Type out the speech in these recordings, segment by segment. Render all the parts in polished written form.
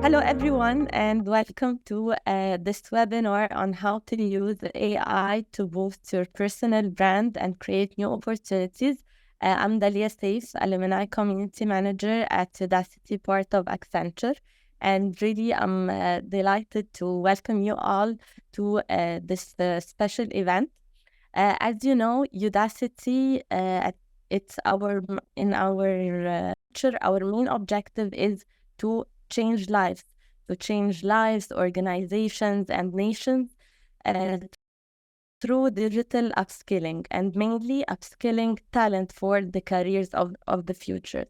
Hello, everyone, and welcome to this webinar on how to use AI to boost your personal brand and create new opportunities. I'm Dalia Saif, Alumni Community Manager at Udacity, part of Accenture. And really, I'm delighted to welcome you all to this special event. As you know, Udacity, it's our main objective is to change lives, organizations, and nations uh, through digital upskilling and mainly upskilling talent for the careers of the future.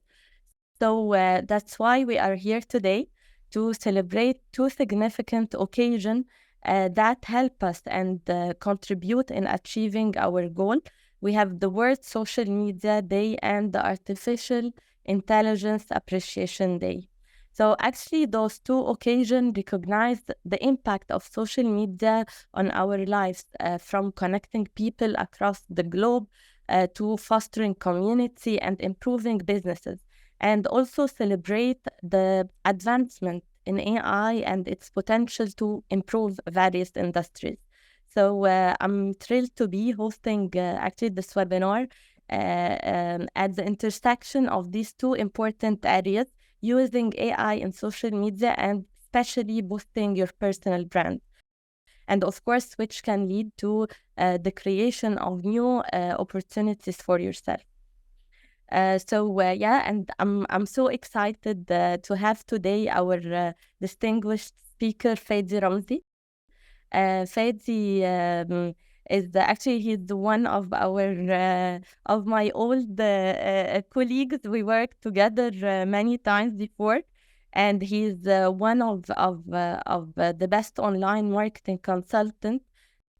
So that's why we are here today to celebrate two significant occasions that help us and contribute in achieving our goal. We have the World Social Media Day and the Artificial Intelligence Appreciation Day. So actually, those two occasions recognize the impact of social media on our lives, from connecting people across the globe to fostering community and improving businesses, and also celebrate the advancement in AI and its potential to improve various industries. So I'm thrilled to be hosting actually this webinar at the intersection of these two important areas, using AI in social media and especially boosting your personal brand. And of course, which can lead to the creation of new opportunities for yourself. And I'm so excited to have today our distinguished speaker, Fadi Ramzi. Fadi is actually he's one of my old colleagues. We worked together many times before, and he's one of the best online marketing consultant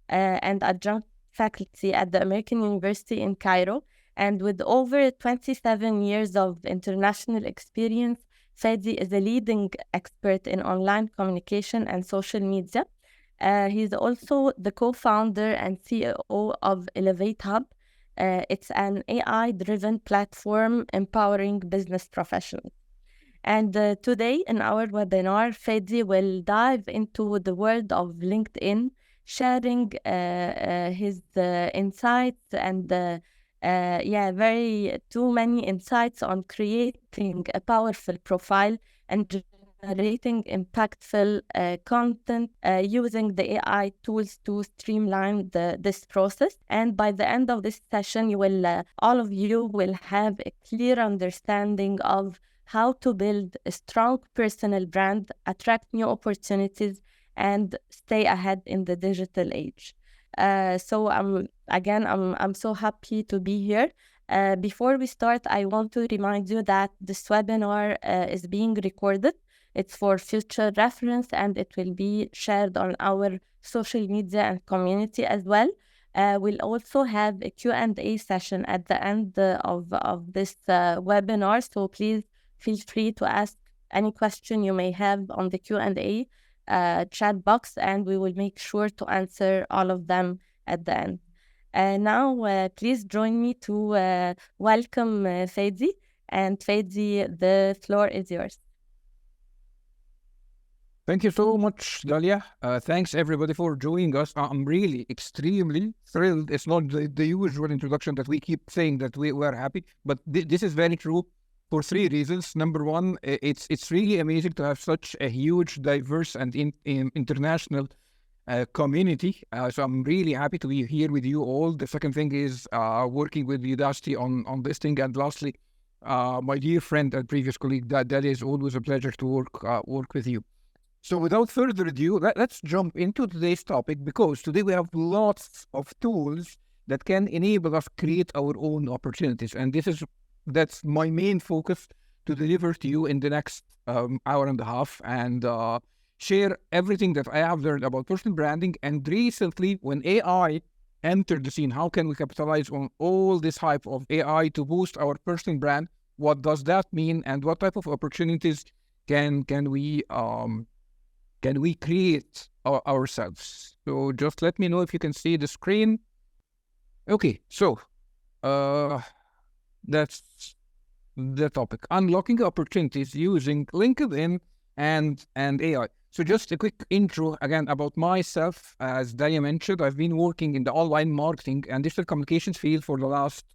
and adjunct faculty at the American University in Cairo. And with over 27 years of international experience, Fadi is a leading expert in online communication and social media. He's also the co-founder and CEO of Elevate Hub. It's an AI-driven platform empowering business professionals. And today in our webinar, Fadi will dive into the world of LinkedIn, sharing his insights and very too many insights on creating a powerful profile and generating impactful content using the AI tools to streamline this process. And by the end of this session, all of you will have a clear understanding of how to build a strong personal brand, attract new opportunities, and stay ahead in the digital age. So I'm so happy to be here. Before we start, I want to remind you that this webinar is being recorded. It's for future reference, and it will be shared on our social media and community as well. We'll also have a Q&A session at the end of this webinar, so please feel free to ask any question you may have on the Q&A chat box, and we will make sure to answer all of them at the end. Now, please join me to welcome Fadi. And Fadi, the floor is yours. Thank you so much, Dalia. Thanks everybody for joining us. I'm really extremely thrilled. It's not the usual introduction that we keep saying that we were happy, but this is very true for three reasons. Number one, it's really amazing to have such a huge, diverse, and international community. So I'm really happy to be here with you all. The second thing is working with Udacity on this thing. And lastly, my dear friend and previous colleague, that is always a pleasure to work with you. So without further ado, let's jump into today's topic, because today we have lots of tools that can enable us create our own opportunities. And that's my main focus to deliver to you in the next hour and a half, and share everything that I have learned about personal branding. And recently, when AI entered the scene, how can we capitalize on all this hype of AI to boost our personal brand? What does that mean? And what type of opportunities can we create ourselves? So just let me know if you can see the screen. Okay, so that's the topic. Unlocking opportunities using LinkedIn and AI. So just a quick intro again about myself. As Dalia mentioned, I've been working in the online marketing and digital communications field for the last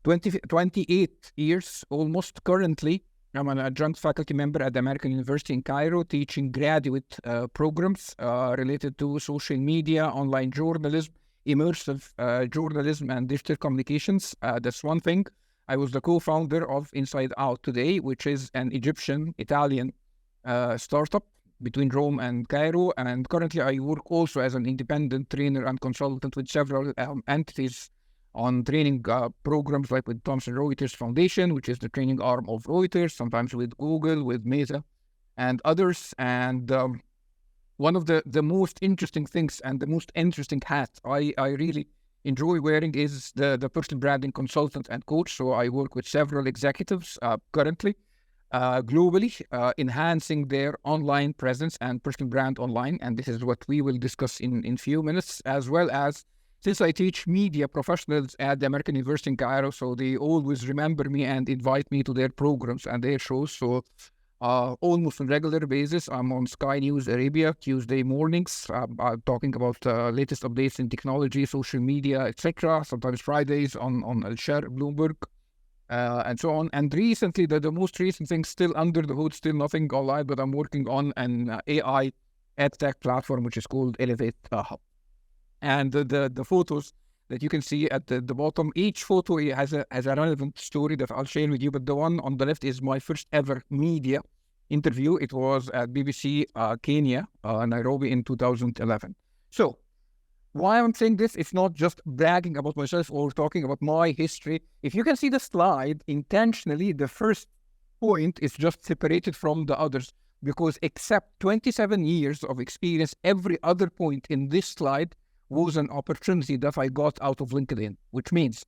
28 years almost. Currently, I'm an adjunct faculty member at the American University in Cairo, teaching graduate programs related to social media, online journalism, immersive journalism, and digital communications. That's one thing. I was the co-founder of Inside Out Today, which is an Egyptian-Italian startup between Rome and Cairo. And currently I work also as an independent trainer and consultant with several entities on training programs, like with Thomson Reuters Foundation, which is the training arm of Reuters, sometimes with Google, with Meta, and others. And one of the most interesting things and the most interesting hat I really enjoy wearing is the personal branding consultant and coach. So I work with several executives currently globally, enhancing their online presence and personal brand online. And this is what we will discuss in few minutes, as well as since I teach media professionals at the American University in Cairo, so they always remember me and invite me to their programs and their shows. So almost on a regular basis, I'm on Sky News Arabia Tuesday mornings, talking about latest updates in technology, social media, etc. Sometimes Fridays on Al Shar, Bloomberg, and so on. And recently, the most recent thing, still under the hood, still nothing online, but I'm working on an AI edtech platform, which is called Elevate Hub. And the photos that you can see at the bottom, each photo has a relevant story that I'll share with you. But the one on the left is my first ever media interview. It was at BBC Kenya, Nairobi in 2011. So why I'm saying this, it's not just bragging about myself or talking about my history. If you can see the slide, intentionally, the first point is just separated from the others, because except 27 years of experience, every other point in this slide was an opportunity that I got out of LinkedIn, which means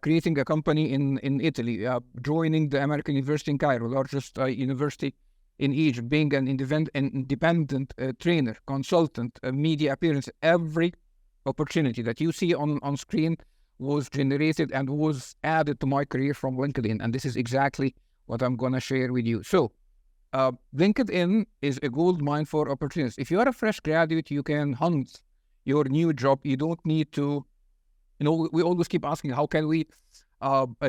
creating a company in Italy, joining the American University in Cairo, largest university in Egypt, being an independent trainer, consultant, media appearance. Every opportunity that you see on screen was generated and was added to my career from LinkedIn. And this is exactly what I'm going to share with you. So LinkedIn is a gold mine for opportunities. If you are a fresh graduate, you can hunt your new job. You don't need to, we always keep asking, how can we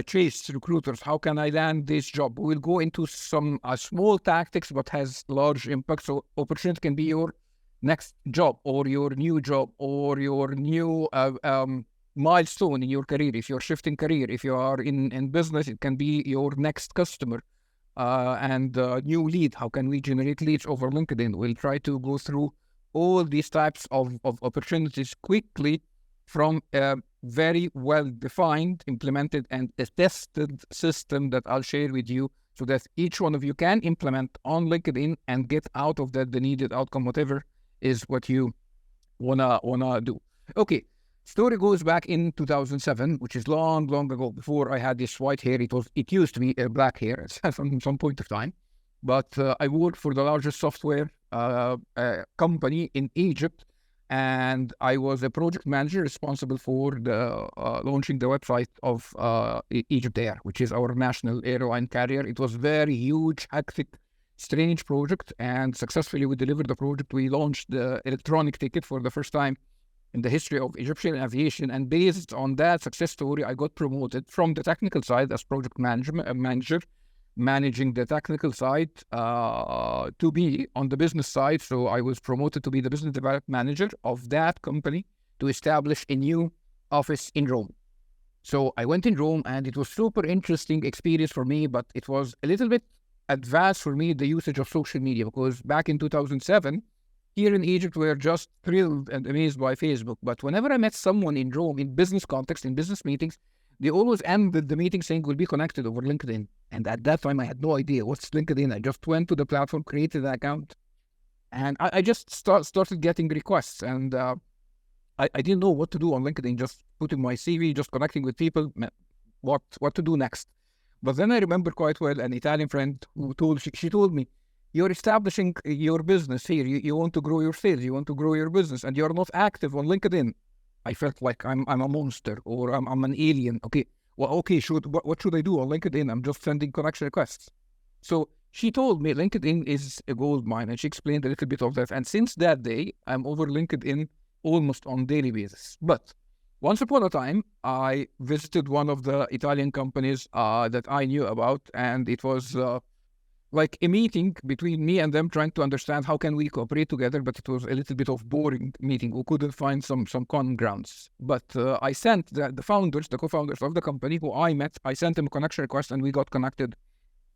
chase recruiters? How can I land this job? We'll go into some small tactics, but has large impact. So opportunity can be your next job or your new job or your new milestone in your career. If you're shifting career, if you are in business, it can be your next customer and new lead. How can we generate leads over LinkedIn? We'll try to go through all these types of opportunities quickly from a very well-defined, implemented, and a tested system that I'll share with you, so that each one of you can implement on LinkedIn and get out of that the needed outcome, whatever is what you wanna do. Okay, story goes back in 2007, which is long ago, before I had this white hair. It used to be black hair at some point of time. But I worked for the largest software company in Egypt, and I was a project manager responsible for the launching the website of Egypt Air, which is our national airline carrier. It was very huge, hectic, strange project, and successfully we delivered the project. We launched the electronic ticket for the first time in the history of Egyptian aviation, and based on that success story, I got promoted from the technical side as project manager, managing the technical side to be on the business side. So I was promoted to be the business development manager of that company to establish a new office in Rome. So I went in Rome, and it was super interesting experience for me, but it was a little bit advanced for me, the usage of social media, because back in 2007, here in Egypt, we were just thrilled and amazed by Facebook. But whenever I met someone in Rome, in business context, in business meetings, they always ended the meeting saying, we'll be connected over LinkedIn. And at that time, I had no idea what's LinkedIn. I just went to the platform, created an account, and I just started getting requests. And I didn't know what to do on LinkedIn, just putting my CV, just connecting with people, what to do next. But then I remember quite well an Italian friend who she told me, you're establishing your business here. You want to grow your sales. You want to grow your business, and you're not active on LinkedIn. I felt like I'm a monster, or I'm an alien. Okay, well, okay, what should I do on LinkedIn? I'm just sending connection requests. So She told me LinkedIn is a gold mine, and she explained a little bit of that. And since that day, I'm over LinkedIn almost on daily basis. But once upon a time, I visited one of the Italian companies that I knew about, and it was like a meeting between me and them, trying to understand how can we cooperate together. But it was a little bit of boring meeting. We couldn't find some common grounds. But I sent the founders, the co-founders of the company who I met, I sent them a connection request, and we got connected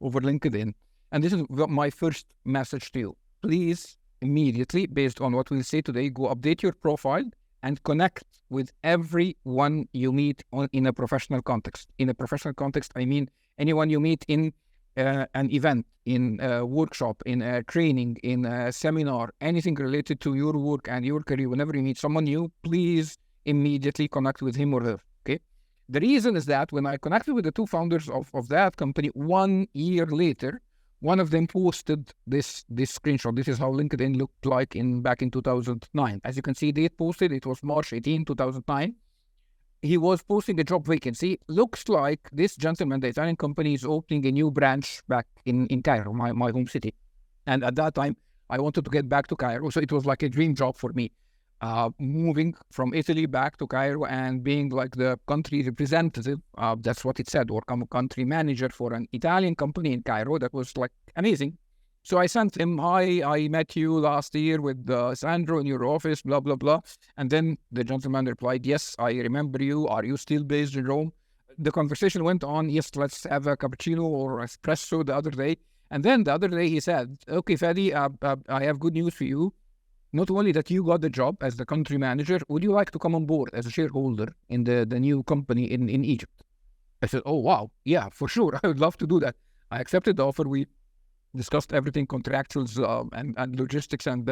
over LinkedIn. And this is my first message to you. Please, immediately, based on what we'll say today, go update your profile and connect with everyone you meet in a professional context. In a professional context, I mean anyone you meet in an event, in a workshop, in a training, in a seminar, anything related to your work and your career. Whenever you meet someone new, please immediately connect with him or her, okay? The reason is that when I connected with the two founders of that company, 1 year later, one of them posted this screenshot. This is how LinkedIn looked like back in 2009. As you can see, they posted, it was March 18, 2009. He was posting a job vacancy. Looks like this gentleman, the Italian company, is opening a new branch back in Cairo, my home city. And at that time, I wanted to get back to Cairo. So it was like a dream job for me. Moving from Italy back to Cairo and being like the country representative, that's what it said, or country manager for an Italian company in Cairo. That was like amazing. So I sent him, hi, I met you last year with Sandro in your office, blah, blah, blah. And then the gentleman replied, yes, I remember you. Are you still based in Rome? The conversation went on, yes, let's have a cappuccino or espresso the other day. And then the other day he said, okay, Fadi, I have good news for you. Not only that you got the job as the country manager, would you like to come on board as a shareholder in the new company in Egypt? I said, oh, wow. Yeah, for sure. I would love to do that. I accepted the offer. We discussed everything, contractuals and logistics and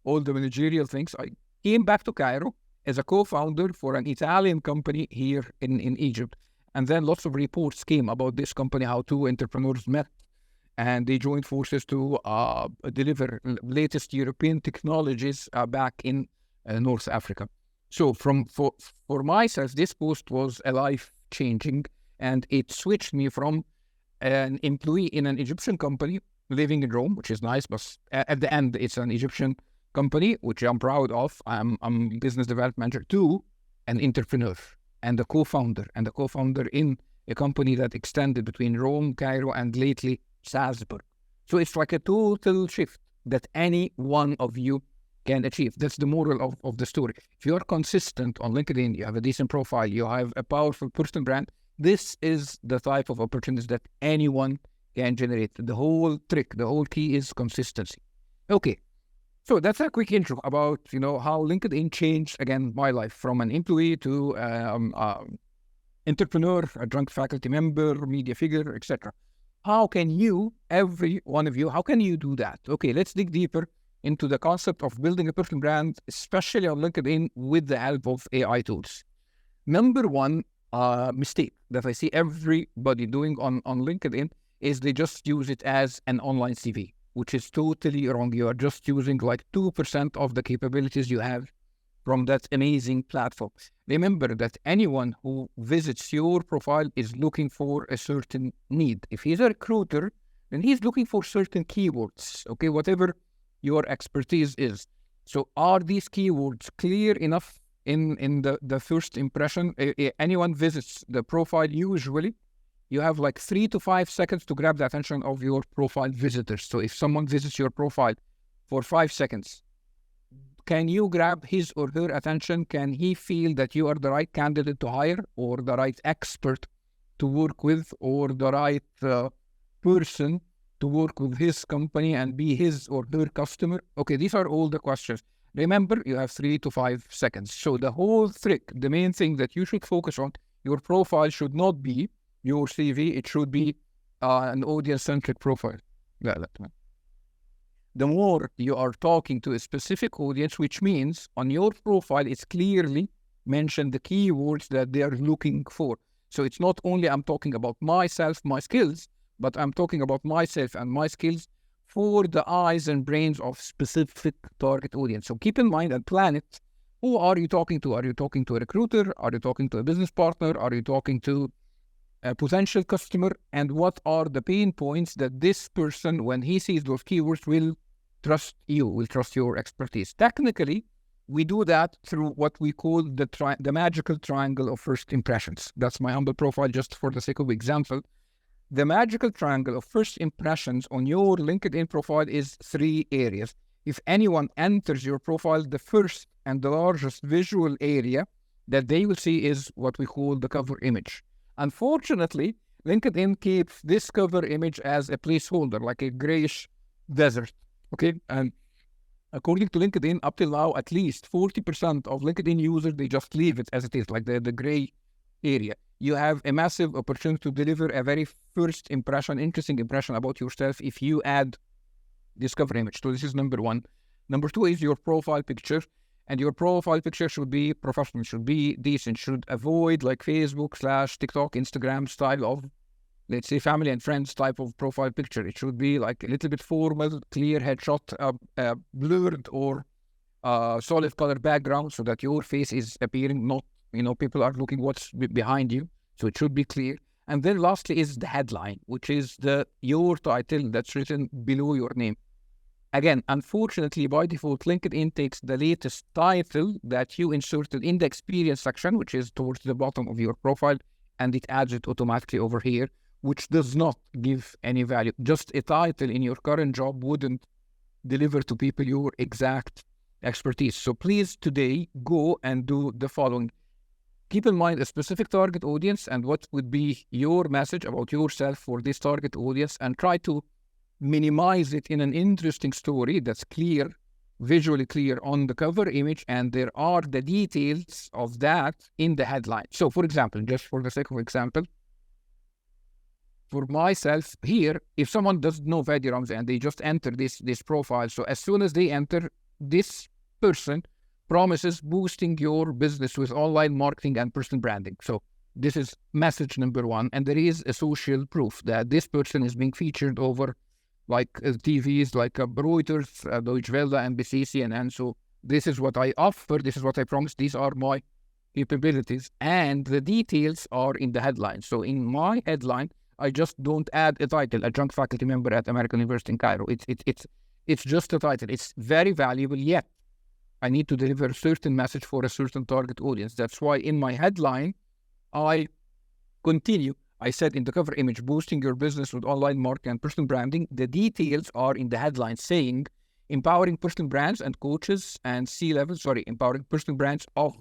all the managerial things. I came back to Cairo as a co-founder for an Italian company here in Egypt. And then lots of reports came about this company, how two entrepreneurs met and they joined forces to deliver latest European technologies back in North Africa. So for myself, this post was a life-changing, and it switched me from an employee in an Egyptian company living in Rome, which is nice, but at the end, it's an Egyptian company, which I'm proud of. I'm business development manager, to an entrepreneur and a co-founder, in a company that extended between Rome, Cairo, and lately Salzburg. So it's like a total shift that any one of you can achieve. That's the moral of the story. If you're consistent on LinkedIn, you have a decent profile, you have a powerful personal brand, this is the type of opportunities that anyone can generate. The whole trick, the whole key is consistency. Okay, so that's a quick intro about, how LinkedIn changed, again, my life from an employee to entrepreneur, a drunk faculty member, media figure, etc. How can you, every one of you, how can you do that? Okay, let's dig deeper into the concept of building a personal brand, especially on LinkedIn with the help of AI tools. Number one mistake that I see everybody doing on LinkedIn is they just use it as an online CV, which is totally wrong. You are just using like 2% of the capabilities you have from that amazing platform. Remember that anyone who visits your profile is looking for a certain need. If he's a recruiter, then he's looking for certain keywords, okay, whatever your expertise is. So are these keywords clear enough in the first impression? Anyone visits the profile, usually you have like 3 to 5 seconds to grab the attention of your profile visitors. So if someone visits your profile for 5 seconds, can you grab his or her attention? Can he feel that you are the right candidate to hire, or the right expert to work with, or the right person to work with his company and be his or her customer? Okay, these are all the questions. Remember, you have 3 to 5 seconds. So the whole trick, the main thing that you should focus on, your profile should not be your CV. It should be an audience-centric profile. The more you are talking to a specific audience, which means on your profile, it's clearly mentioned the keywords that they are looking for. So it's not only I'm talking about myself, my skills, but I'm talking about myself and my skills for the eyes and brains of specific target audience. So keep in mind and plan it. Who are you talking to? Are you talking to a recruiter? Are you talking to a business partner? Are you talking to a potential customer, and what are the pain points that this person, when he sees those keywords, will trust you, will trust your expertise. Technically, we do that through what we call the magical triangle of first impressions. That's my humble profile, just for the sake of example. The magical triangle of first impressions on your LinkedIn profile is 3 areas. If anyone enters your profile, the first and the largest visual area that they will see is what we call the cover image. Unfortunately, LinkedIn keeps this cover image as a placeholder, like a grayish desert. Okay, and according to LinkedIn, up till now, at least 40% of LinkedIn users, they just leave it as it is, like the gray area. You have a massive opportunity to deliver a very first impression, interesting impression about yourself if you add this cover image. So this is number 1. Number 2 is your profile picture. And your profile picture should be professional, should be decent, should avoid like Facebook / TikTok, Instagram style of, let's say, family and friends type of profile picture. It should be like a little bit formal, clear headshot, blurred or solid color background, so that your face is appearing, not, people are looking what's behind you. So it should be clear. And then lastly is the headline, which is your title that's written below your name. Again, unfortunately, by default, LinkedIn takes the latest title that you inserted in the experience section, which is towards the bottom of your profile, and it adds it automatically over here, which does not give any value. Just a title in your current job wouldn't deliver to people your exact expertise. So please today go and do the following. Keep in mind a specific target audience and what would be your message about yourself for this target audience, and try to minimize it in an interesting story that's clear, visually clear on the cover image, and there are the details of that in the headline. So for example, just for the sake of example, for myself here, if someone doesn't know Fadi Ramzi and they just enter this profile, so as soon as they enter, this person promises boosting your business with online marketing and personal branding. So this is message number 1, and there is a social proof that this person is being featured over like TVs like Reuters, Deutsche Welle, NBC, CNN. So this is what I offer, this is what I promise, these are my capabilities, and the details are in the headline. So in my headline, I just don't add a title, adjunct faculty member at American University in Cairo. It's just a title. It's very valuable, yet I need to deliver a certain message for a certain target audience. That's why in my headline, I continue. I said in the cover image, boosting your business with online marketing and personal branding. The details are in the headline saying, empowering personal brands and coaches and empowering personal brands of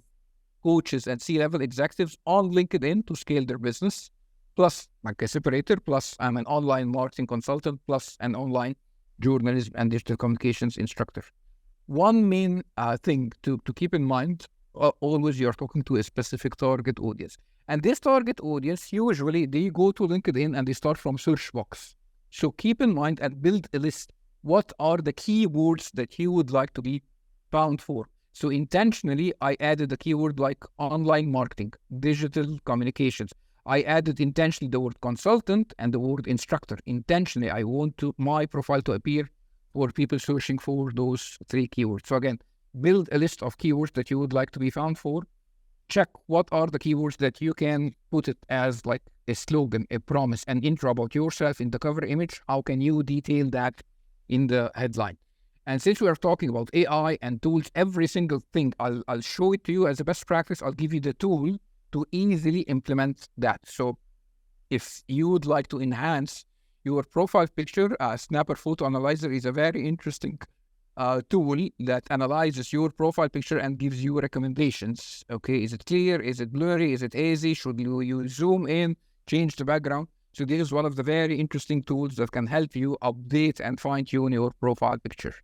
coaches and C-level executives on LinkedIn to scale their business, plus like a separator, plus I'm an online marketing consultant, plus an online journalism and digital communications instructor. One main thing to keep in mind, always you're talking to a specific target audience. And this target audience, usually they go to LinkedIn and they start from search box. So keep in mind and build a list. What are the keywords that you would like to be found for? So intentionally, I added a keyword like online marketing, digital communications. I added intentionally the word consultant and the word instructor. Intentionally, I want my profile to appear for people searching for those 3 keywords. So again, build a list of keywords that you would like to be found for. Check what are the keywords that you can put it as like a slogan, a promise, an intro about yourself in the cover image. How can you detail that in the headline? And since we are talking about AI and tools, every single thing, I'll show it to you as a best practice. I'll give you the tool to easily implement that. So if you would like to enhance your profile picture, Snapper Photo Analyzer is a very interesting tool that analyzes your profile picture and gives you recommendations. Okay, is it clear? Is it blurry? Is it hazy? Should you zoom in, change the background? So this is one of the very interesting tools that can help you update and fine-tune your profile picture.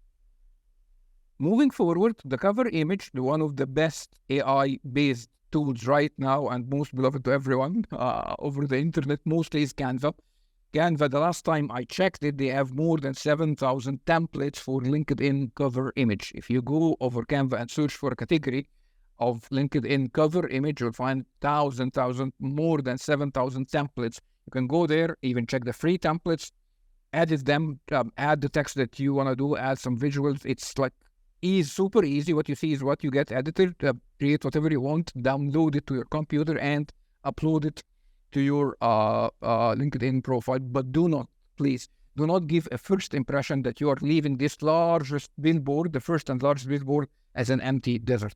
Moving forward, the cover image, one of the best AI-based tools right now and most beloved to everyone over the internet, mostly is Canva. Canva, the last time I checked it, they have more than 7,000 templates for LinkedIn cover image. If you go over Canva and search for a category of LinkedIn cover image, you'll find more than 7,000 templates. You can go there, even check the free templates, edit them, add the text that you want to do, add some visuals. It's like super easy. What you see is what you get edited, create whatever you want, download it to your computer and upload it to your LinkedIn profile, but please, do not give a first impression that you are leaving this largest billboard, the first and largest billboard, as an empty desert.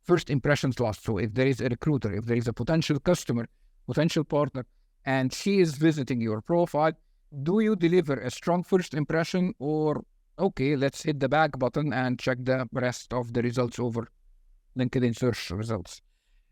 First impressions last. So if there is a recruiter, if there is a potential customer, potential partner, and she is visiting your profile, do you deliver a strong first impression, or okay, let's hit the back button and check the rest of the results over LinkedIn search results?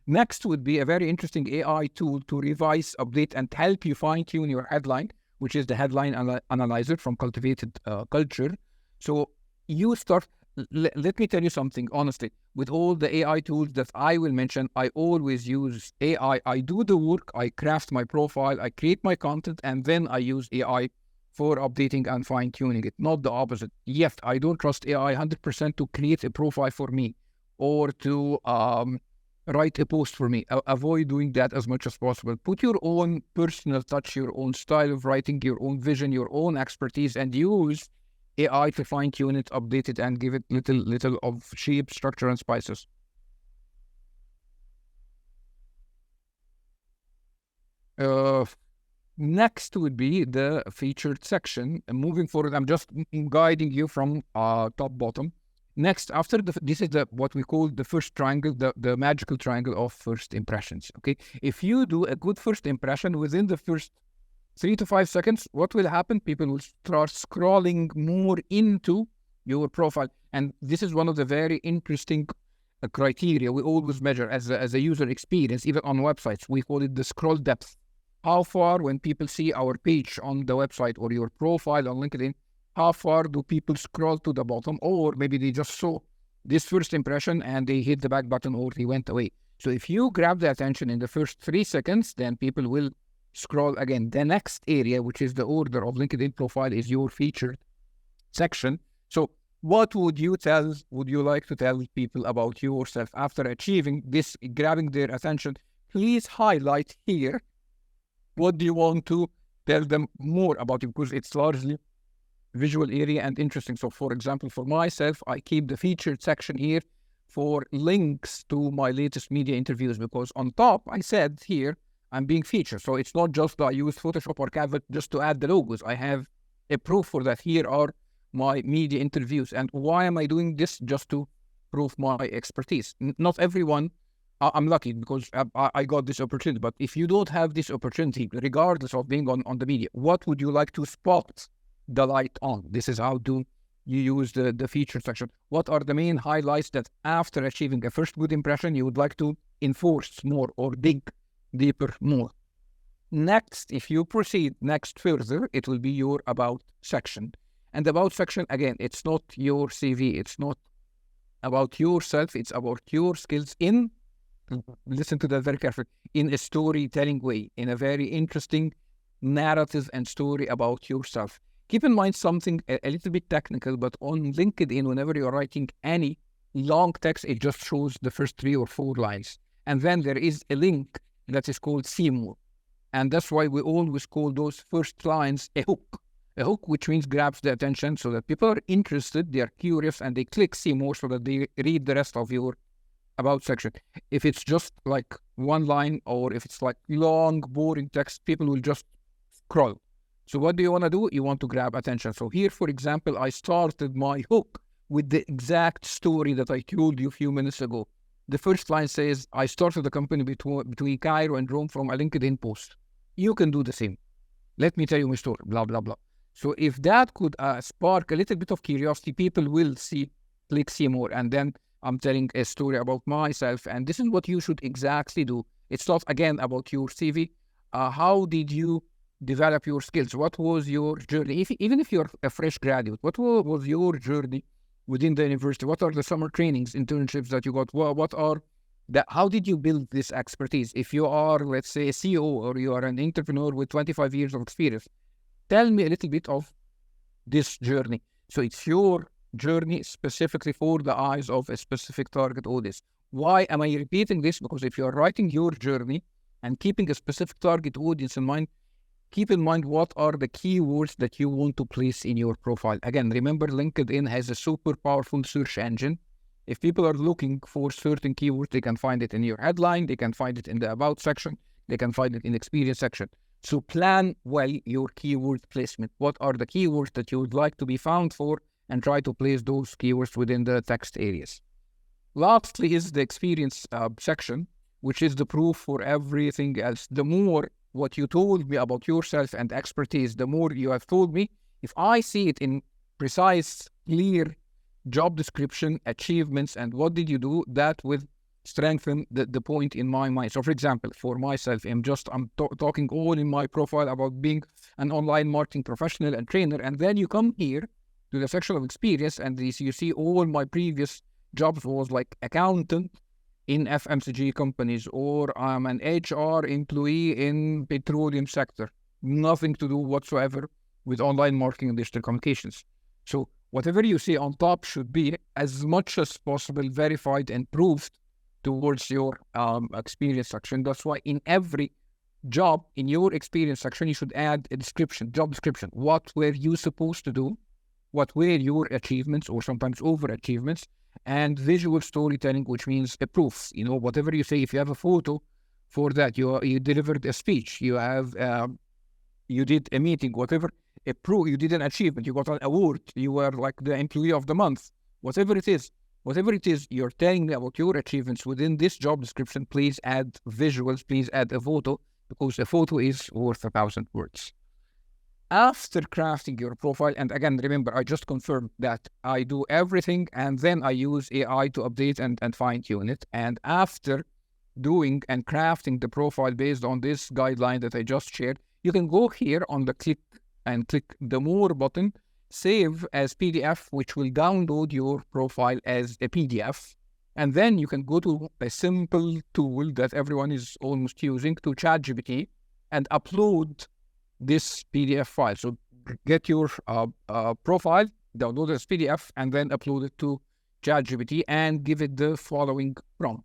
Next would be a very interesting AI tool to revise, update, and help you fine-tune your headline, which is the headline analyzer from Cultivated Culture. So you start, let me tell you something, honestly, with all the AI tools that I will mention, I always use AI. I do the work, I craft my profile, I create my content, and then I use AI for updating and fine-tuning it, not the opposite. Yes, I don't trust AI 100% to create a profile for me or to write a post for me. Avoid doing that as much as possible. Put your own personal touch, your own style of writing, your own vision, your own expertise, and use AI to fine-tune it, update it, and give it little of shape, structure, and spices. Next would be the featured section. Moving forward, I'm just guiding you from top bottom. Next, after this is what we call the first triangle, the magical triangle of first impressions. Okay, if you do a good first impression within the first 3 to 5 seconds, what will happen? People will start scrolling more into your profile, and this is one of the very interesting criteria we always measure as a user experience, even on websites. We call it the scroll depth. How far, when people see our page on the website or your profile on LinkedIn, how far do people scroll to the bottom? Or maybe they just saw this first impression and they hit the back button or they went away. So if you grab the attention in the first 3 seconds, then people will scroll again. The next area, which is the order of LinkedIn profile, is your featured section. So what would you like to tell people about yourself after achieving this, grabbing their attention? Please highlight here. What do you want to tell them more about it? Because it's largely visual area and interesting. So for example, for myself, I keep the featured section here for links to my latest media interviews, because on top, I said here, I'm being featured. So it's not just that I use Photoshop or Canva just to add the logos. I have a proof for that. Here are my media interviews. And why am I doing this? Just to prove my expertise. Not everyone, I'm lucky because I got this opportunity. But if you don't have this opportunity, regardless of being on the media, what would you like to spot the light on? This is how do you use the featured section. What are the main highlights that after achieving a first good impression, you would like to enforce more or dig deeper more? Next, if you proceed further, it will be your about section. And the about section, again, it's not your CV. It's not about yourself. It's about your skills in, listen to that very carefully, in a storytelling way, in a very interesting narrative and story about yourself. Keep in mind something a little bit technical, but on LinkedIn, whenever you're writing any long text, it just shows the first 3 or 4 lines. And then there is a link that is called see more. And that's why we always call those first lines a hook. A hook, which means grabs the attention so that people are interested, they are curious, and they click see more so that they read the rest of your about section. If it's just like one line, or if it's like long, boring text, people will just scroll. So what do you want to do? You want to grab attention. So here, for example, I started my hook with the exact story that I told you a few minutes ago. The first line says, I started the company between Cairo and Rome from a LinkedIn post. You can do the same. Let me tell you my story, blah, blah, blah. So if that could spark a little bit of curiosity, people will click see more. And then I'm telling a story about myself. And this is what you should exactly do. It's not, again, about your CV. How did you develop your skills? What was your journey? Even if you're a fresh graduate, what was your journey within the university? What are the summer trainings, internships that you got? How did you build this expertise? If you are, let's say, a CEO or you are an entrepreneur with 25 years of experience, tell me a little bit of this journey. So it's your journey specifically for the eyes of a specific target audience. Why am I repeating this? Because if you're writing your journey and keeping a specific target audience in mind, keep in mind what are the keywords that you want to place in your profile. Again, remember, LinkedIn has a super powerful search engine. If people are looking for certain keywords, they can find it in your headline, they can find it in the about section, They can find it in the experience section. So plan well your keyword placement. What are the keywords that you would like to be found for, and try to place those keywords within the text areas. Lastly is the experience section, which is the proof for everything else. The more what you told me about yourself and expertise, the more you have told me, if I see it in precise, clear job description, achievements, and what did you do, that will strengthen the point in my mind. So for example, for myself, I'm talking all in my profile about being an online marketing professional and trainer, and then you come here to the section of experience, and you see all my previous jobs was like accountant in FMCG companies, or I'm an HR employee in petroleum sector. Nothing to do whatsoever with online marketing and digital communications. So whatever you see on top should be as much as possible verified and proved towards your experience section. That's why in every job in your experience section, you should add a description, job description. What were you supposed to do? What were your achievements, or sometimes overachievements? And visual storytelling, which means a proof. You know, whatever you say, if you have a photo for that, you delivered a speech, you have you did a meeting, whatever, a proof, you did an achievement, you got an award, you were like the employee of the month, whatever it is, you're telling me about your achievements within this job description, please add visuals, please add a photo, because a photo is worth 1,000 words. After crafting your profile, and again, remember, I just confirmed that I do everything and then I use AI to update and fine-tune it. And after doing and crafting the profile based on this guideline that I just shared, you can go here on the click the more button, save as PDF, which will download your profile as a PDF. And then you can go to a simple tool that everyone is almost using, to ChatGPT, and upload this PDF file. So get your profile, download it as PDF, and then upload it to ChatGPT and give it the following prompt.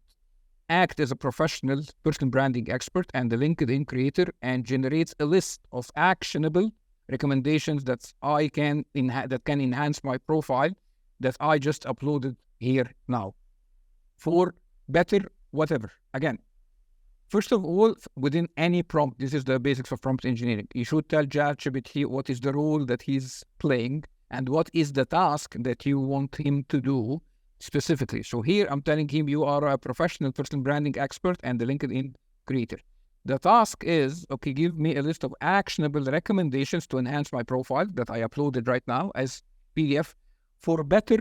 Act as a professional personal branding expert and a LinkedIn creator, and generates a list of actionable recommendations that can enhance my profile that I just uploaded here now. For better whatever. Again, first of all, within any prompt, this is the basics of prompt engineering. You should tell ChatGPT what is the role that he's playing and what is the task that you want him to do specifically. So here I'm telling him you are a professional personal branding expert and a LinkedIn creator. The task is, okay, give me a list of actionable recommendations to enhance my profile that I uploaded right now as PDF for better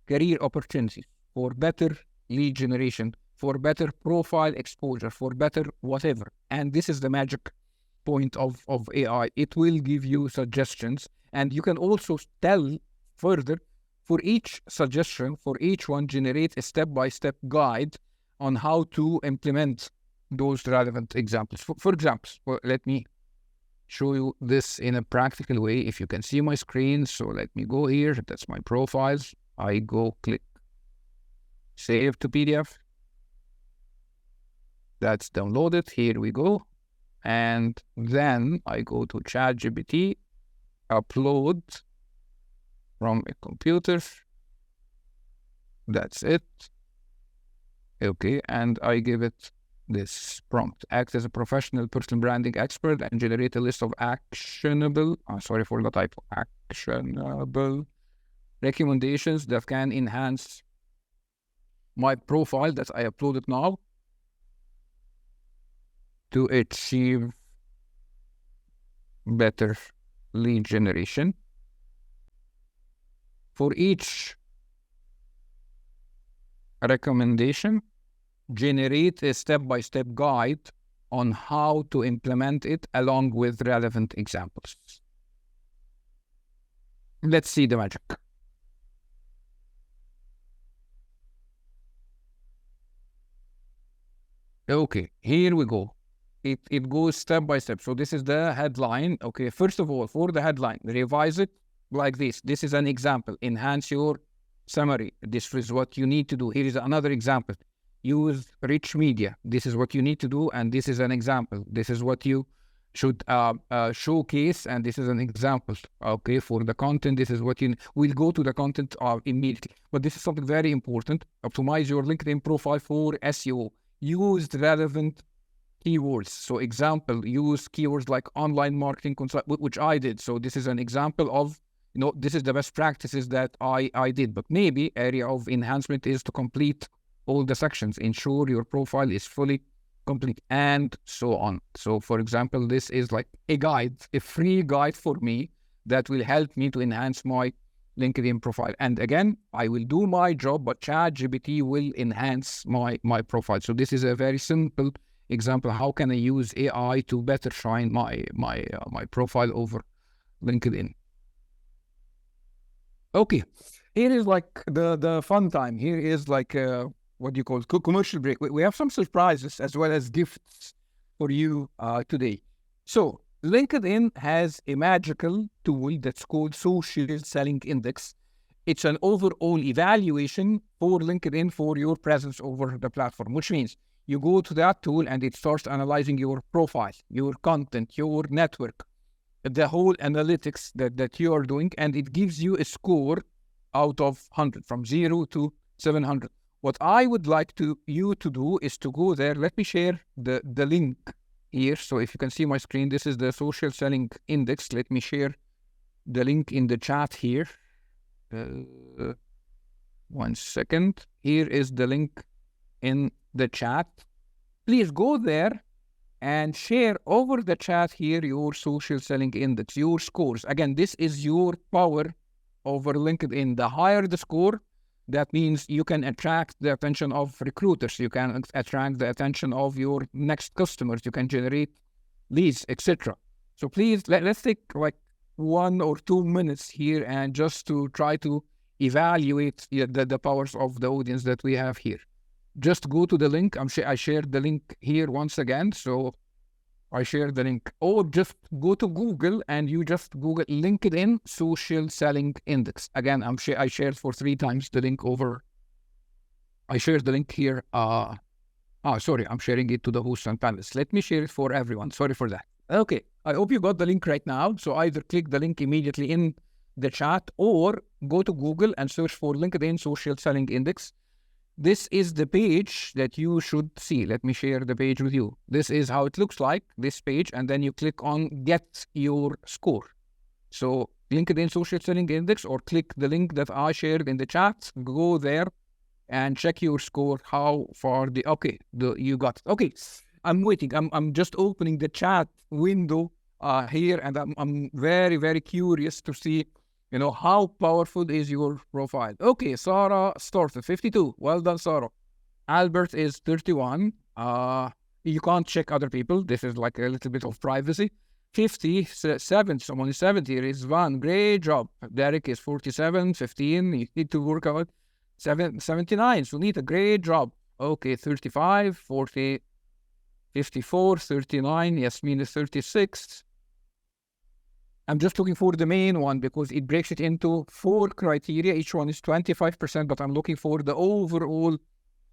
career opportunities, for better lead generation, for better profile exposure, for better whatever. And this is the magic point of AI. It will give you suggestions, and you can also tell further, for each suggestion, for each one, generate a step-by-step guide on how to implement those relevant examples. For example, let me show you this in a practical way. If you can see my screen, so let me go here. That's my profiles. I go click save to PDF. That's downloaded. Here we go. And then I go to ChatGPT, upload from a computer. That's it. Okay, and I give it this prompt. Act as a professional personal branding expert and generate a list of actionable, sorry for the typo, actionable recommendations that can enhance my profile that I uploaded now to achieve better lead generation. For each recommendation, generate a step-by-step guide on how to implement it along with relevant examples. Let's see the magic. Okay, here we go. It goes step by step. So this is the headline. Okay, first of all, for the headline, revise it like this. This is an example. Enhance your summary. This is what you need to do. Here is another example. Use rich media. This is what you need to do, and this is an example. This is what you should showcase, and this is an example. Okay, for the content, this is what we'll go to the content immediately. But this is something very important. Optimize your LinkedIn profile for SEO. Use relevant keywords. So example, use keywords like online marketing consult, which I did. So this is an example of, this is the best practices that I did. But maybe area of enhancement is to complete all the sections, ensure your profile is fully complete, and so on. So for example, this is like a guide, a free guide for me that will help me to enhance my LinkedIn profile. And again, I will do my job, but ChatGPT will enhance my profile. So this is a very simple example. How can I use AI to better shine my profile over LinkedIn? Okay, here is like the fun time. Here is like what do you call it? Commercial break. We have some surprises as well as gifts for you today. So LinkedIn has a magical tool that's called Social Selling Index. It's an overall evaluation for LinkedIn for your presence over the platform, which means you go to that tool and it starts analyzing your profile, your content, your network, the whole analytics that you are doing, and it gives you a score out of 100, from 0 to 700. What I would like you to do is to go there. Let me share the link here. So if you can see my screen, this is the Social Selling Index. Let me share the link in the chat here. 1 second. Here is the link in the chat. Please go there and share over the chat here your Social Selling Index, your scores. Again, this is your power over LinkedIn. The higher the score, that means you can attract the attention of recruiters. You can attract the attention of your next customers. You can generate leads, etc. So please, let's take like 1 or 2 minutes here and just to try to evaluate the powers of the audience that we have here. Just go to the link. I shared the link here once again. So I shared the link. Or just go to Google and you just Google LinkedIn Social Selling Index. Again, I shared for 3 times the link over. I shared the link here. Sorry, I'm sharing it to the hosts and panelists. Let me share it for everyone. Sorry for that. Okay, I hope you got the link right now. So either click the link immediately in the chat or go to Google and search for LinkedIn Social Selling Index. This is the page that you should see. Let me share the page with you. This is how it looks like, this page, and then you click on Get Your Score. So LinkedIn Social Selling Index, or click the link that I shared in the chat. Go there and check your score, how far you got it. Okay, I'm waiting. I'm just opening the chat window here, and I'm very, very curious to see how powerful is your profile. Okay, Sarah started 52. Well done, Sarah. Albert is 31. You can't check other people. This is like a little bit of privacy. 57. Someone is 70. Rizvan, great job. Derek is 47. 15. You need to work out. 79. Sunita, great job. Okay, 35. 40. 54. 39. Yasmin is 36. I'm just looking for the main one because it breaks it into 4 criteria. Each one is 25%, but I'm looking for the overall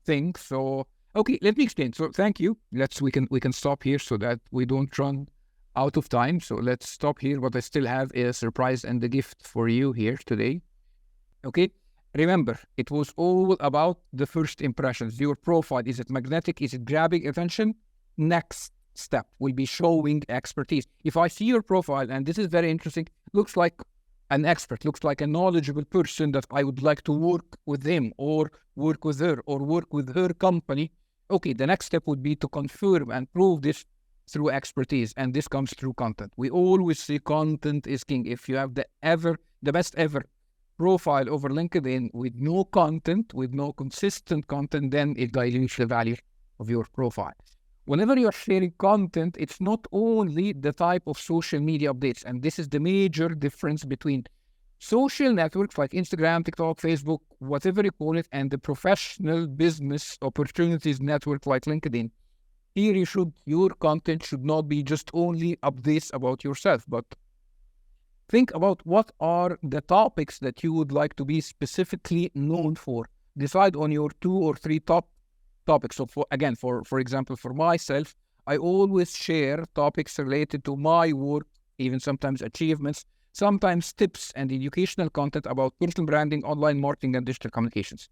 thing. So, okay, let me explain. So thank you. We can stop here so that we don't run out of time. So let's stop here, but I still have a surprise and a gift for you here today. Okay, remember, it was all about the first impressions. Your profile, is it magnetic? Is it grabbing attention? Next step will be showing expertise. If I see your profile, and this is very interesting, looks like an expert, looks like a knowledgeable person that I would like to work with him or work with her or work with her company. Okay, the next step would be to confirm and prove this through expertise, and this comes through content. We always say content is king. If you have the best ever profile over LinkedIn with no content, with no consistent content, then it dilutes the value of your profile. Whenever you're sharing content, it's not only the type of social media updates, and this is the major difference between social networks like Instagram, TikTok, Facebook, whatever you call it, and the professional business opportunities network like LinkedIn. Here your content should not be just only updates about yourself, but think about what are the topics that you would like to be specifically known for. Decide on your 2 or 3 top topics. So for example, for myself, I always share topics related to my work, even sometimes achievements, sometimes tips and educational content about personal branding, online marketing, and digital communications.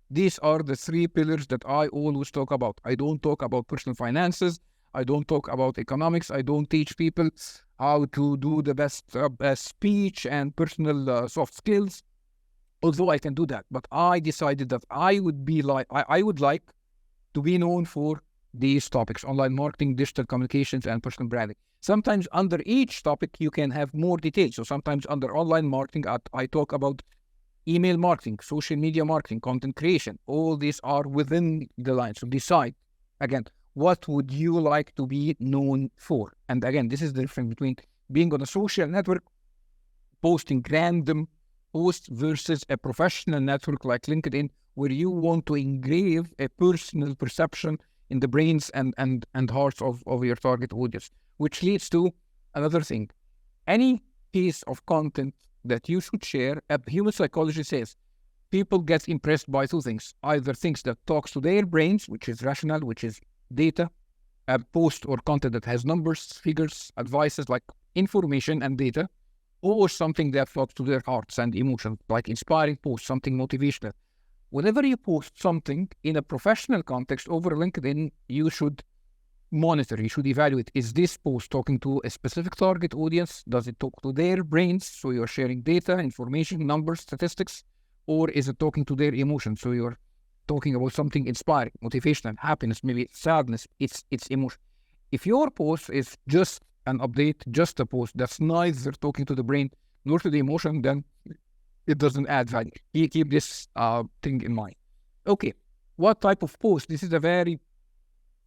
These are the 3 pillars that I always talk about. I don't talk about personal finances. I don't talk about economics. I don't teach people how to do the best speech and personal soft skills, although I can do that. But I decided that I would like to be known for these topics: online marketing, digital communications, and personal branding. Sometimes under each topic, you can have more details. So sometimes under online marketing, I talk about email marketing, social media marketing, content creation. All these are within the line. So decide, again, what would you like to be known for? And again, this is the difference between being on a social network, posting random posts, versus a professional network like LinkedIn, where you want to engrave a personal perception in the brains and hearts of your target audience. Which leads to another thing. Any piece of content that you should share, human psychology says, people get impressed by two things: either things that talks to their brains, which is rational, which is data, a post or content that has numbers, figures, advices, like information and data, or something that talks to their hearts and emotions, like inspiring posts, something motivational. Whenever you post something in a professional context over LinkedIn, you should monitor, you should evaluate, is this post talking to a specific target audience? Does it talk to their brains? So you're sharing data, information, numbers, statistics, or is it talking to their emotions? So you're talking about something inspiring, motivational, happiness, maybe sadness, it's emotion. If your post is just an update, just a post that's neither talking to the brain nor to the emotion, then it doesn't add value. Keep this thing in mind. Okay, what type of post? This is a very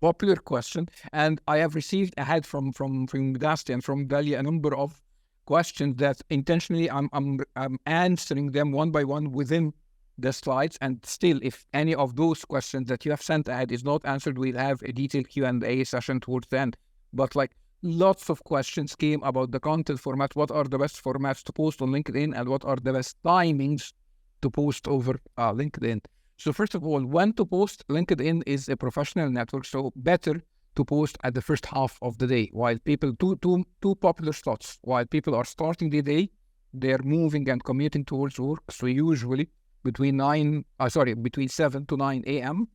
popular question, and I have received ahead from Dusty and from Dalia a number of questions that intentionally I'm answering them one by one within the slides. And still, if any of those questions that you have sent ahead is not answered, we'll have a detailed Q&A session towards the end. But like, lots of questions came about the content format. What are the best formats to post on LinkedIn, and what are the best timings to post over LinkedIn? So first of all, when to post? LinkedIn is a professional network, so better to post at the first half of the day, while people, two popular slots, while people are starting the day, they're moving and commuting towards work. So usually between 7 to 9 a.m.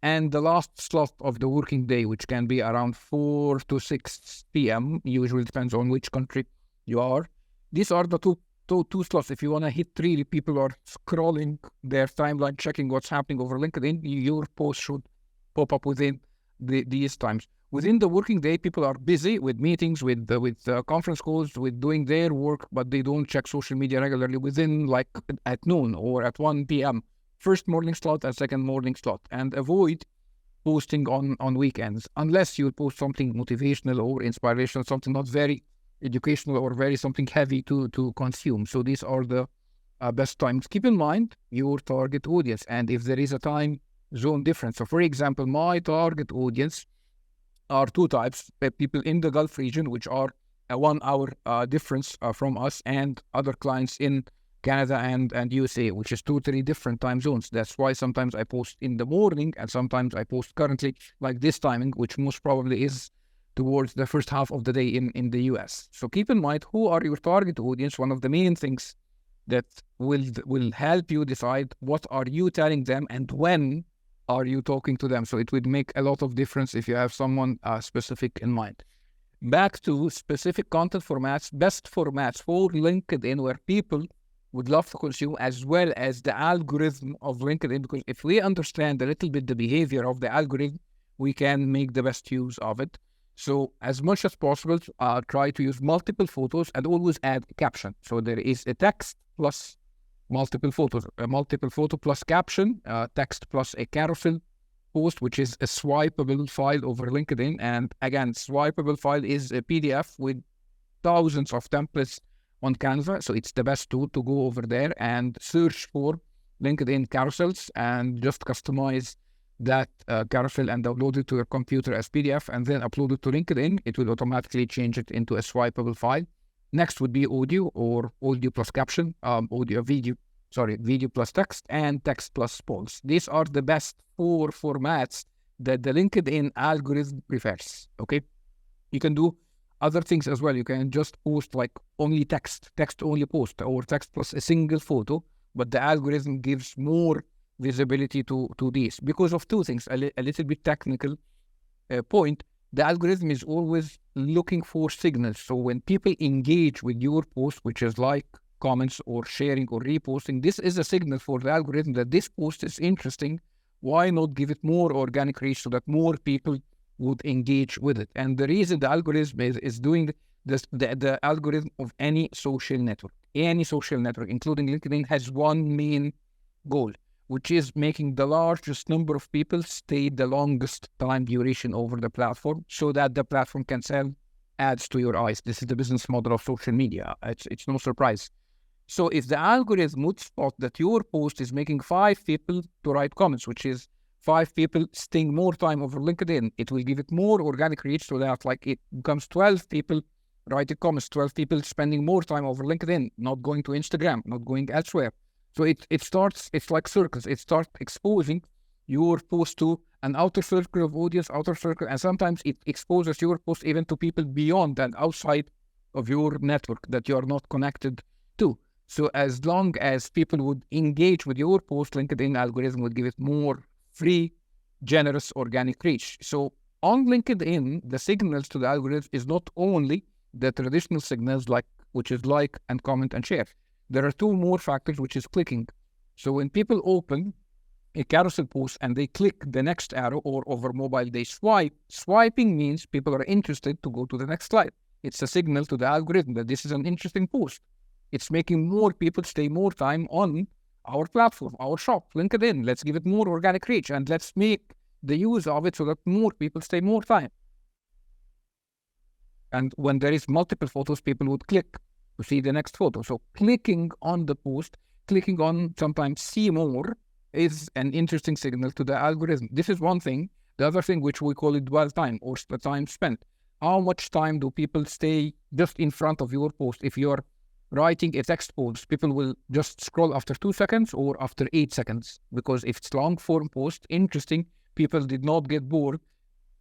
and the last slot of the working day, which can be around 4 to 6 p.m. Usually depends on which country you are. These are the two slots. If you want to hit really, people are scrolling their timeline, checking what's happening over LinkedIn, your post should pop up within these times. Within the working day, people are busy with meetings, with conference calls, with doing their work, but they don't check social media regularly within, like, at noon or at 1 p.m. First morning slot and second morning slot. And avoid posting on weekends, unless you post something motivational or inspirational, something not very educational or very something heavy to consume. So these are the best times. Keep in mind your target audience, and if there is a time zone difference. So for example, my target audience are two types: people in the Gulf region, which are a 1 hour difference from us, and other clients in Canada and USA, which is totally different time zones. That's why sometimes I post in the morning and sometimes I post currently like this timing, which most probably is towards the first half of the day in the US. So keep in mind who are your target audience. One of the main things that will help you decide what are you telling them and when are you talking to them. So it would make a lot of difference if you have someone specific in mind. Back to specific content formats, best formats for LinkedIn where people would love to consume, as well as the algorithm of LinkedIn, because if we understand a little bit the behavior of the algorithm, we can make the best use of it. So as much as possible, try to use multiple photos and always add caption. So there is a text plus multiple photos, a multiple photo plus caption, text plus a carousel post, which is a swipeable file over LinkedIn. And again, swipeable file is a PDF with thousands of templates on Canva. So it's the best tool to go over there and search for LinkedIn carousels and just customize that carousel and download it to your computer as PDF and then upload it to LinkedIn. It will automatically change it into a swipeable file. Next would be audio or audio plus caption, video plus text, and text plus polls. These are the best 4 formats that the LinkedIn algorithm prefers, okay? You can do other things as well. You can just post like only text only post, or text plus a single photo, but the algorithm gives more visibility to these because of 2 things. A little bit technical point. the algorithm is always looking for signals. So when people engage with your post, which is like comments or sharing or reposting, this is a signal for the algorithm that this post is interesting. Why not give it more organic reach so that more people would engage with it? And the reason the algorithm is doing this, the algorithm of any social network, including LinkedIn, has one main goal, which is making the largest number of people stay the longest time duration over the platform so that the platform can sell ads to your eyes. This is the business model of social media. It's no surprise. So if the algorithm would spot that your post is making 5 people to write comments, which is 5 people staying more time over LinkedIn, it will give it more organic reach so that like it becomes 12 people writing comments, 12 people spending more time over LinkedIn, not going to Instagram, not going elsewhere. So it starts, it's like circles. It starts exposing your post to an outer circle of audience, and sometimes it exposes your post even to people beyond and outside of your network that you are not connected to. So as long as people would engage with your post, LinkedIn algorithm would give it more free, generous organic reach. So on LinkedIn, the signals to the algorithm is not only the traditional signals which is like and comment and share. There are 2 more factors, which is clicking. So when people open a carousel post and they click the next arrow, or over mobile they swipe, swiping means people are interested to go to the next slide. It's a signal to the algorithm that this is an interesting post. It's making more people stay more time on our platform, our shop, LinkedIn. Let's give it more organic reach and let's make the use of it so that more people stay more time. And when there is multiple photos, people would click to see the next photo. So clicking on the post, clicking on sometimes see more, is an interesting signal to the algorithm. This is one thing. The other thing, which we call it dwell time, or the time spent. How much time do people stay just in front of your post? If you're writing a text post, people will just scroll after 2 seconds or after 8 seconds. Because if it's long form post, interesting, people did not get bored.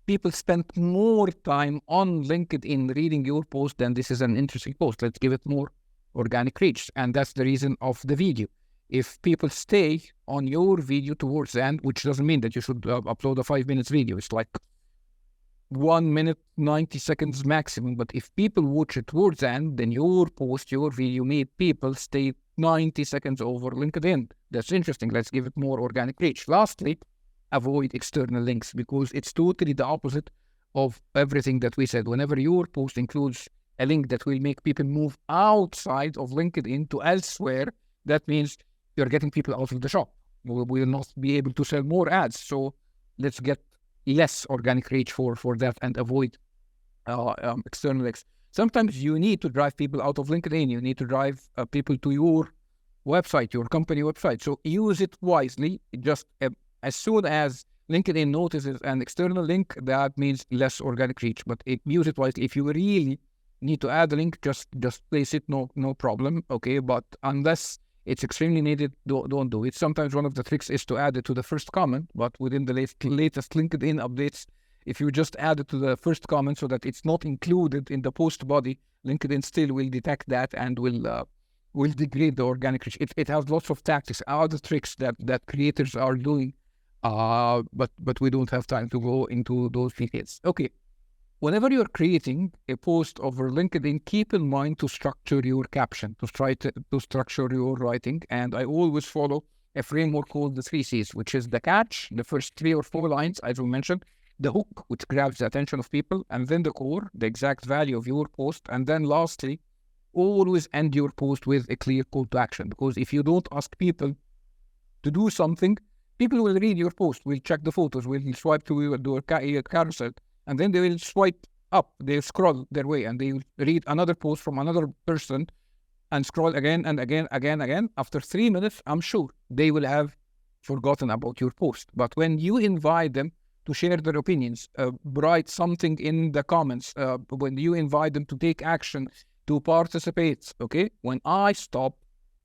People spent more time on LinkedIn reading your post than this is an interesting post. Let's give it more organic reach. And that's the reason of the video. If people stay on your video towards the end, which doesn't mean that you should upload a 5 minutes video. It's like 1 minute, 90 seconds maximum. But if people watch it towards the end, then your post, your video made people stay 90 seconds over LinkedIn. That's interesting. Let's give it more organic reach. Lastly, avoid external links, because it's totally the opposite of everything that we said. Whenever your post includes a link that will make people move outside of LinkedIn to elsewhere, that means you're getting people out of the shop. We will not be able to sell more ads. So let's get less organic reach for that and avoid external links. Sometimes you need to drive people out of LinkedIn. You need to drive people to your website, your company website. So use it wisely. Just as soon as LinkedIn notices an external link, that means less organic reach. But use it wisely. If you really need to add a link, just place it, no problem. Okay, but unless it's extremely needed, don't do it. Sometimes one of the tricks is to add it to the first comment, but within the latest LinkedIn updates, if you just add it to the first comment so that it's not included in the post body, LinkedIn still will detect that and will degrade the organic reach. It has lots of tactics, other tricks that creators are doing, but we don't have time to go into those details. Okay. Whenever you're creating a post over LinkedIn, keep in mind to structure your caption, to try to structure your writing. And I always follow a framework called the 3 C's, which is the catch, the first 3 or 4 lines, as we mentioned, the hook, which grabs the attention of people, and then the core, the exact value of your post. And then lastly, always end your post with a clear call to action. Because if you don't ask people to do something, people will read your post, will check the photos, will swipe to your carousel, and then they will swipe up, they'll scroll their way, and they will read another post from another person and scroll again and again. After 3 minutes, I'm sure they will have forgotten about your post. But when you invite them to share their opinions, write something in the comments, when you invite them to take action, to participate, okay? When I stop,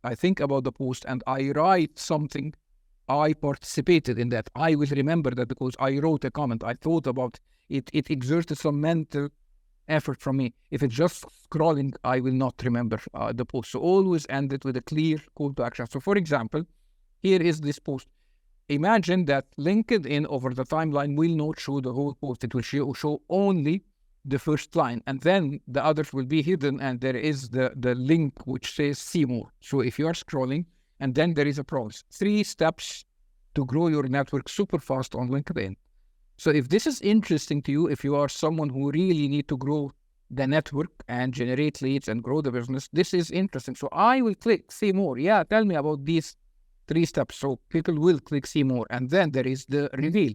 I think about the post and I write something, I participated in that. I will remember that because I wrote a comment, I thought about it. It exerted some mental effort from me. If it's just scrolling, I will not remember the post. So always end it with a clear call to action. So for example, here is this post. imagine that LinkedIn over the timeline will not show the whole post. It will show only the first line, and then the others will be hidden, and there is the link which says see more. So if you are scrolling, and then there is a promise, 3 steps to grow your network super fast on LinkedIn. So if this is interesting to you, if you are someone who really need to grow the network and generate leads and grow the business, this is interesting. So I will click see more. Yeah, tell me about these 3 steps. So people will click see more, and then there is the reveal.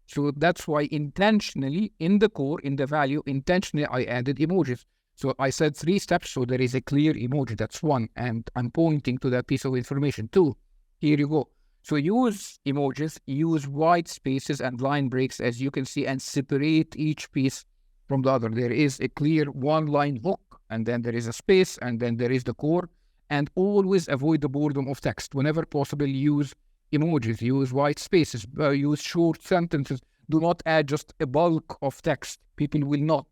So that's why intentionally in the core, in the value, intentionally I added emojis. So I said 3 steps, so there is a clear emoji. That's 1, and I'm pointing to that piece of information. 2, here you go. So use emojis, use white spaces and line breaks, as you can see, and separate each piece from the other. There is a clear 1-line hook, and then there is a space, and then there is the core. And always avoid the boredom of text. Whenever possible, use emojis, use white spaces, use short sentences. Do not add just a bulk of text. People will not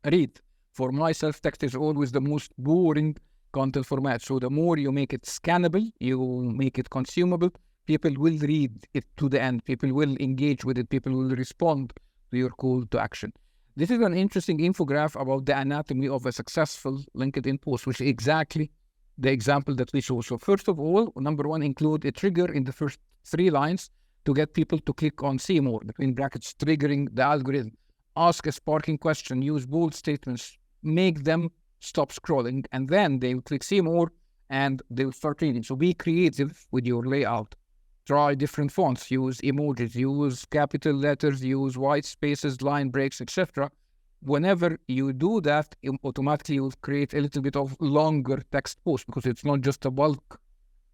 read. For myself, text is always the most boring content format. So the more you make it scannable, you make it consumable, people will read it to the end. People will engage with it. People will respond to your call to action. This is an interesting infographic about the anatomy of a successful LinkedIn post, which is exactly the example that we show. So first of all, number 1, include a trigger in the first 3 lines to get people to click on see more, between brackets, triggering the algorithm. Ask a sparking question, use bold statements, make them stop scrolling, and then they will click see more and they will start reading. So be creative with your layout. Try different fonts, use emojis, use capital letters, use white spaces, line breaks, etc. Whenever you do that, automatically you'll create a little bit of longer text post, because it's not just a bulk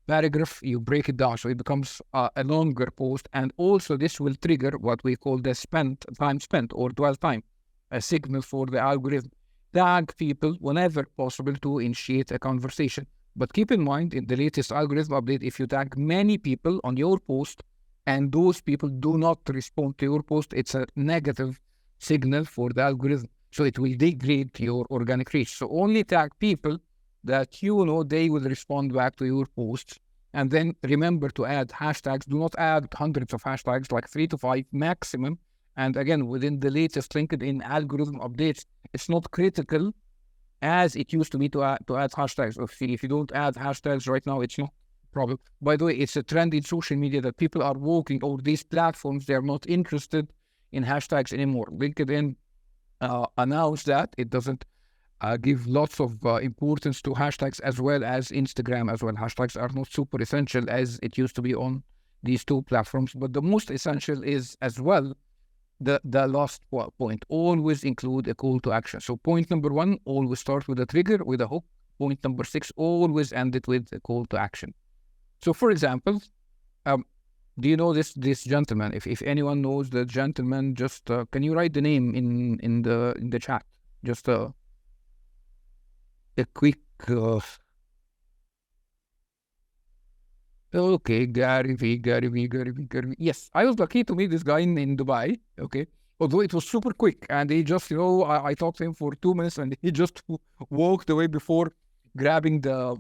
paragraph, you break it down, so it becomes a longer post. And also this will trigger what we call the time spent or dwell time, a signal for the algorithm. Tag people whenever possible to initiate a conversation. But keep in mind, in the latest algorithm update, if you tag many people on your post and those people do not respond to your post, it's a negative signal for the algorithm. So it will degrade your organic reach. So only tag people that you know they will respond back to your posts. And then remember to add hashtags. Do not add hundreds of hashtags, like 3 to 5 maximum. And again, within the latest LinkedIn algorithm updates, it's not critical as it used to be to add hashtags. If you don't add hashtags right now, it's not a problem. By the way, it's a trend in social media that people are walking over these platforms. They're not interested in hashtags anymore. LinkedIn announced that it doesn't give lots of importance to hashtags, as well as Instagram as well. Hashtags are not super essential as it used to be on these 2 platforms. But the most essential is as well the last point. Always include a call to action. So point number 1, always start with a trigger, with a hook. Point number 6, always end it with a call to action. So for example, do you know this gentleman? If anyone knows the gentleman, just can you write the name in the chat? Just a quick okay, Gary V. Yes, I was lucky to meet this guy in Dubai. Okay, although it was super quick, and he just, I talked to him for 2 minutes, and he just walked away before grabbing the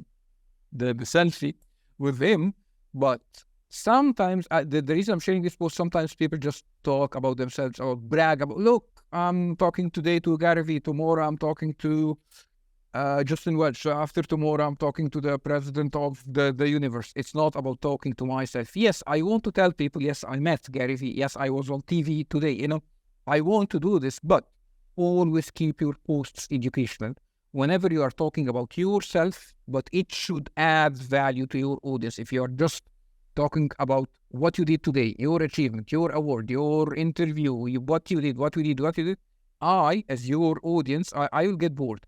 selfie with him. But sometimes the reason I'm sharing this post, sometimes people just talk about themselves or brag about, look, I'm talking today to Gary V. Tomorrow I'm talking to Justin Welch. So after tomorrow, I'm talking to the president of the universe. It's not about talking to myself. Yes, I want to tell people, yes, I met Gary V. Yes, I was on TV today. I want to do this, but always keep your posts educational. Whenever you are talking about yourself, but it should add value to your audience. If you are just talking about what you did today, your achievement, your award, your interview, what you did, I, as your audience, I will get bored.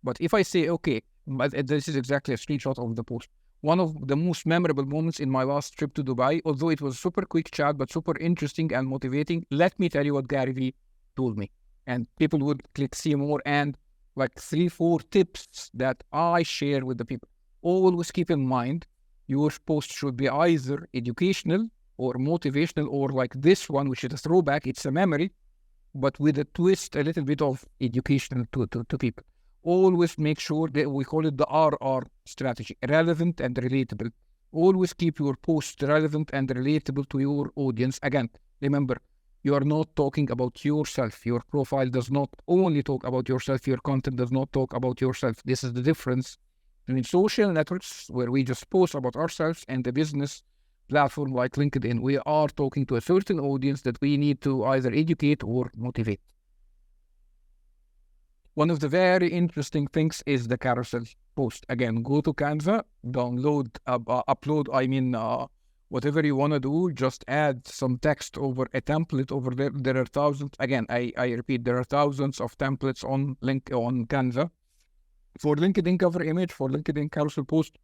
But if I say, okay, but this is exactly a screenshot of the post. One of the most memorable moments in my last trip to Dubai, although it was super quick chat, but super interesting and motivating. Let me tell you what Gary V told me. And people would click see more, and like 3-4 tips that I share with the people. Always keep in mind, your post should be either educational or motivational, or like this one, which is a throwback. It's a memory, but with a twist, a little bit of educational to people. Always make sure that we call it the RR strategy, relevant and relatable. Always keep your post relevant and relatable to your audience. Again, remember, you are not talking about yourself. Your profile does not only talk about yourself. Your content does not talk about yourself. This is the difference between social networks, where we just post about ourselves, and the business platform like LinkedIn. We are talking to a certain audience that we need to either educate or motivate. One of the very interesting things is the carousel post. Again, go to Canva, download, upload, whatever you want to do, just add some text over a template over there. There are thousands, again, I repeat, there are thousands of templates on Canva. For LinkedIn cover image, for LinkedIn carousel post,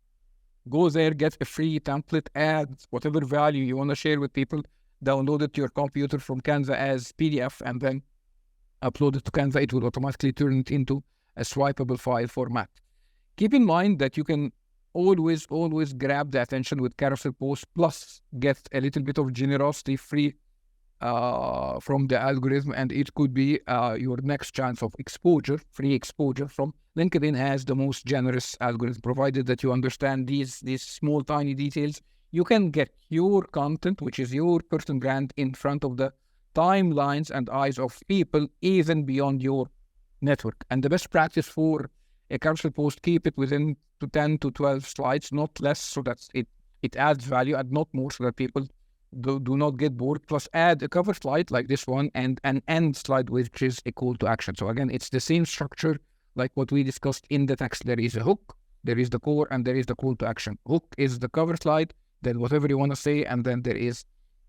go there, get a free template, add whatever value you want to share with people, download it to your computer from Canva as PDF, and then upload it to Canva. It will automatically turn it into a swipeable file format. Keep in mind that you can always grab the attention with carousel posts, plus get a little bit of generosity free from the algorithm, and it could be your next chance of exposure, free exposure from LinkedIn. Has the most generous algorithm, provided that you understand these small tiny details. You can get your content, which is your personal brand, in front of the timelines and eyes of people even beyond your network. And the best practice for a carousel post, keep it within 10 to 12 slides, not less, so that it adds value, and not more, so that people do not get bored. Plus add a cover slide like this one and an end slide, which is a call to action. So again, it's the same structure like what we discussed in the text. There is a hook, there is the core, and there is the call to action. Hook is the cover slide, then whatever you want to say, and then there is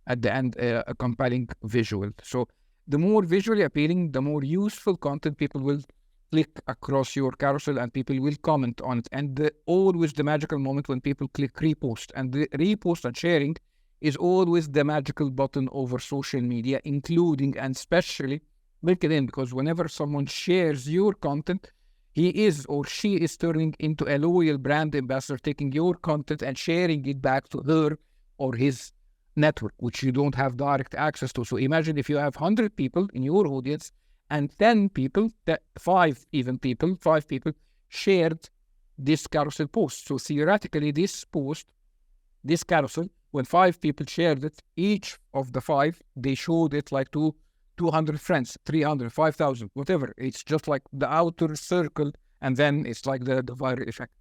at the end a compelling visual. So the more visually appealing, the more useful content, people will click across your carousel and people will comment on it. And always the magical moment when people click repost. And the repost and sharing is always the magical button over social media, including and especially LinkedIn, because whenever someone shares your content, he is or she is turning into a loyal brand ambassador, taking your content and sharing it back to her or his network, which you don't have direct access to. So imagine if you have 100 people in your audience and 10 people, 5 people shared this carousel post. So theoretically, this carousel, when 5 people shared it, each of the 5, they showed it like to 200 friends, 300, 5,000, whatever. It's just like the outer circle, and then it's like the viral effect.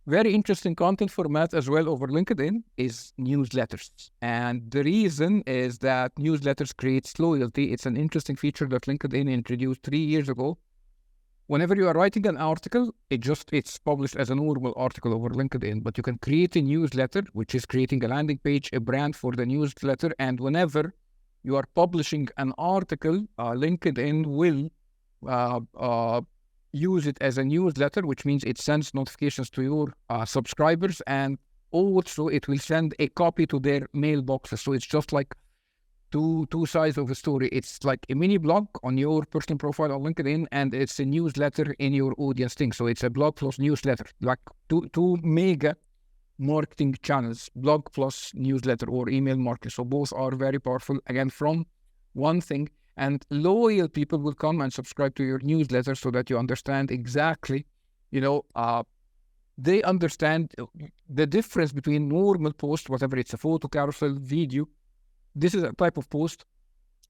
Very interesting content format as well over LinkedIn is newsletters. And the reason is that newsletters creates loyalty. It's an interesting feature that LinkedIn introduced 3 years ago. Whenever you are writing an article, it's published as a normal article over LinkedIn, but you can create a newsletter, which is creating a landing page, a brand for the newsletter. And whenever you are publishing an article, LinkedIn will use it as a newsletter, which means it sends notifications to your subscribers, and also it will send a copy to their mailboxes. So it's just like two sides of a story. It's like a mini blog on your personal profile on LinkedIn, and it's a newsletter in your audience thing. So it's a blog plus newsletter, like two mega marketing channels, blog plus newsletter or email marketing. So both are very powerful, again, from one thing. And loyal people will come and subscribe to your newsletter so that you understand exactly, they understand the difference between normal post, whatever it's a photo, carousel, video. This is a type of post.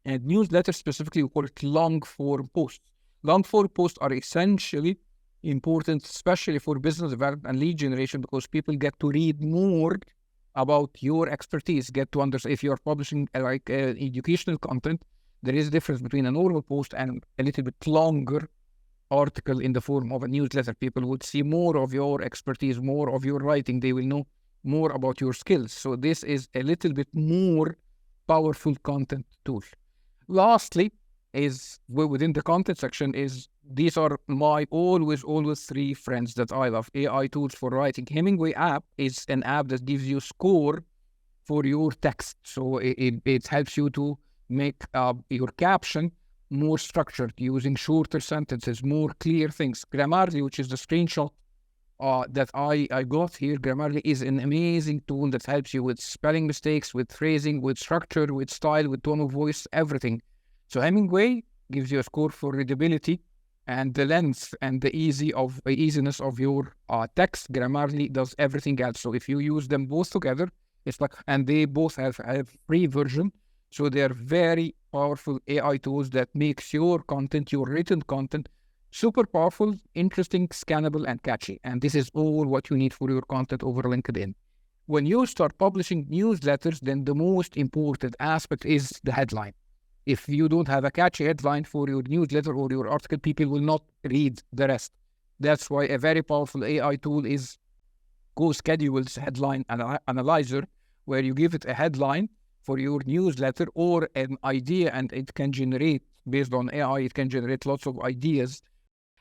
And newsletter specifically, we call it long form posts. Long form posts are essentially important, especially for business development and lead generation, because people get to read more about your expertise, get to understand. If you're publishing educational content, there is a difference between a normal post and a little bit longer article in the form of a newsletter. People would see more of your expertise, more of your writing. They will know more about your skills. So this is a little bit more powerful content tool. Lastly, is within the content section, is these are my always 3 friends that I love. AI tools for writing. Hemingway app is an app that gives you score for your text. So it helps you to make your caption more structured, using shorter sentences, more clear things. Grammarly, which is the screenshot that I got here, Grammarly is an amazing tool that helps you with spelling mistakes, with phrasing, with structure, with style, with tone of voice, everything. So Hemingway gives you a score for readability, and the length and the easiness of your text, Grammarly does everything else. So if you use them both together, it's like, and they both have free version. So they're very powerful AI tools that makes your content, your written content, super powerful, interesting, scannable, and catchy. And this is all what you need for your content over LinkedIn. When you start publishing newsletters, then the most important aspect is the headline. If you don't have a catchy headline for your newsletter or your article, people will not read the rest. That's why a very powerful AI tool is GoSchedule's headline analyzer, where you give it a headline for your newsletter or an idea, and it can generate, based on AI, it can generate lots of ideas.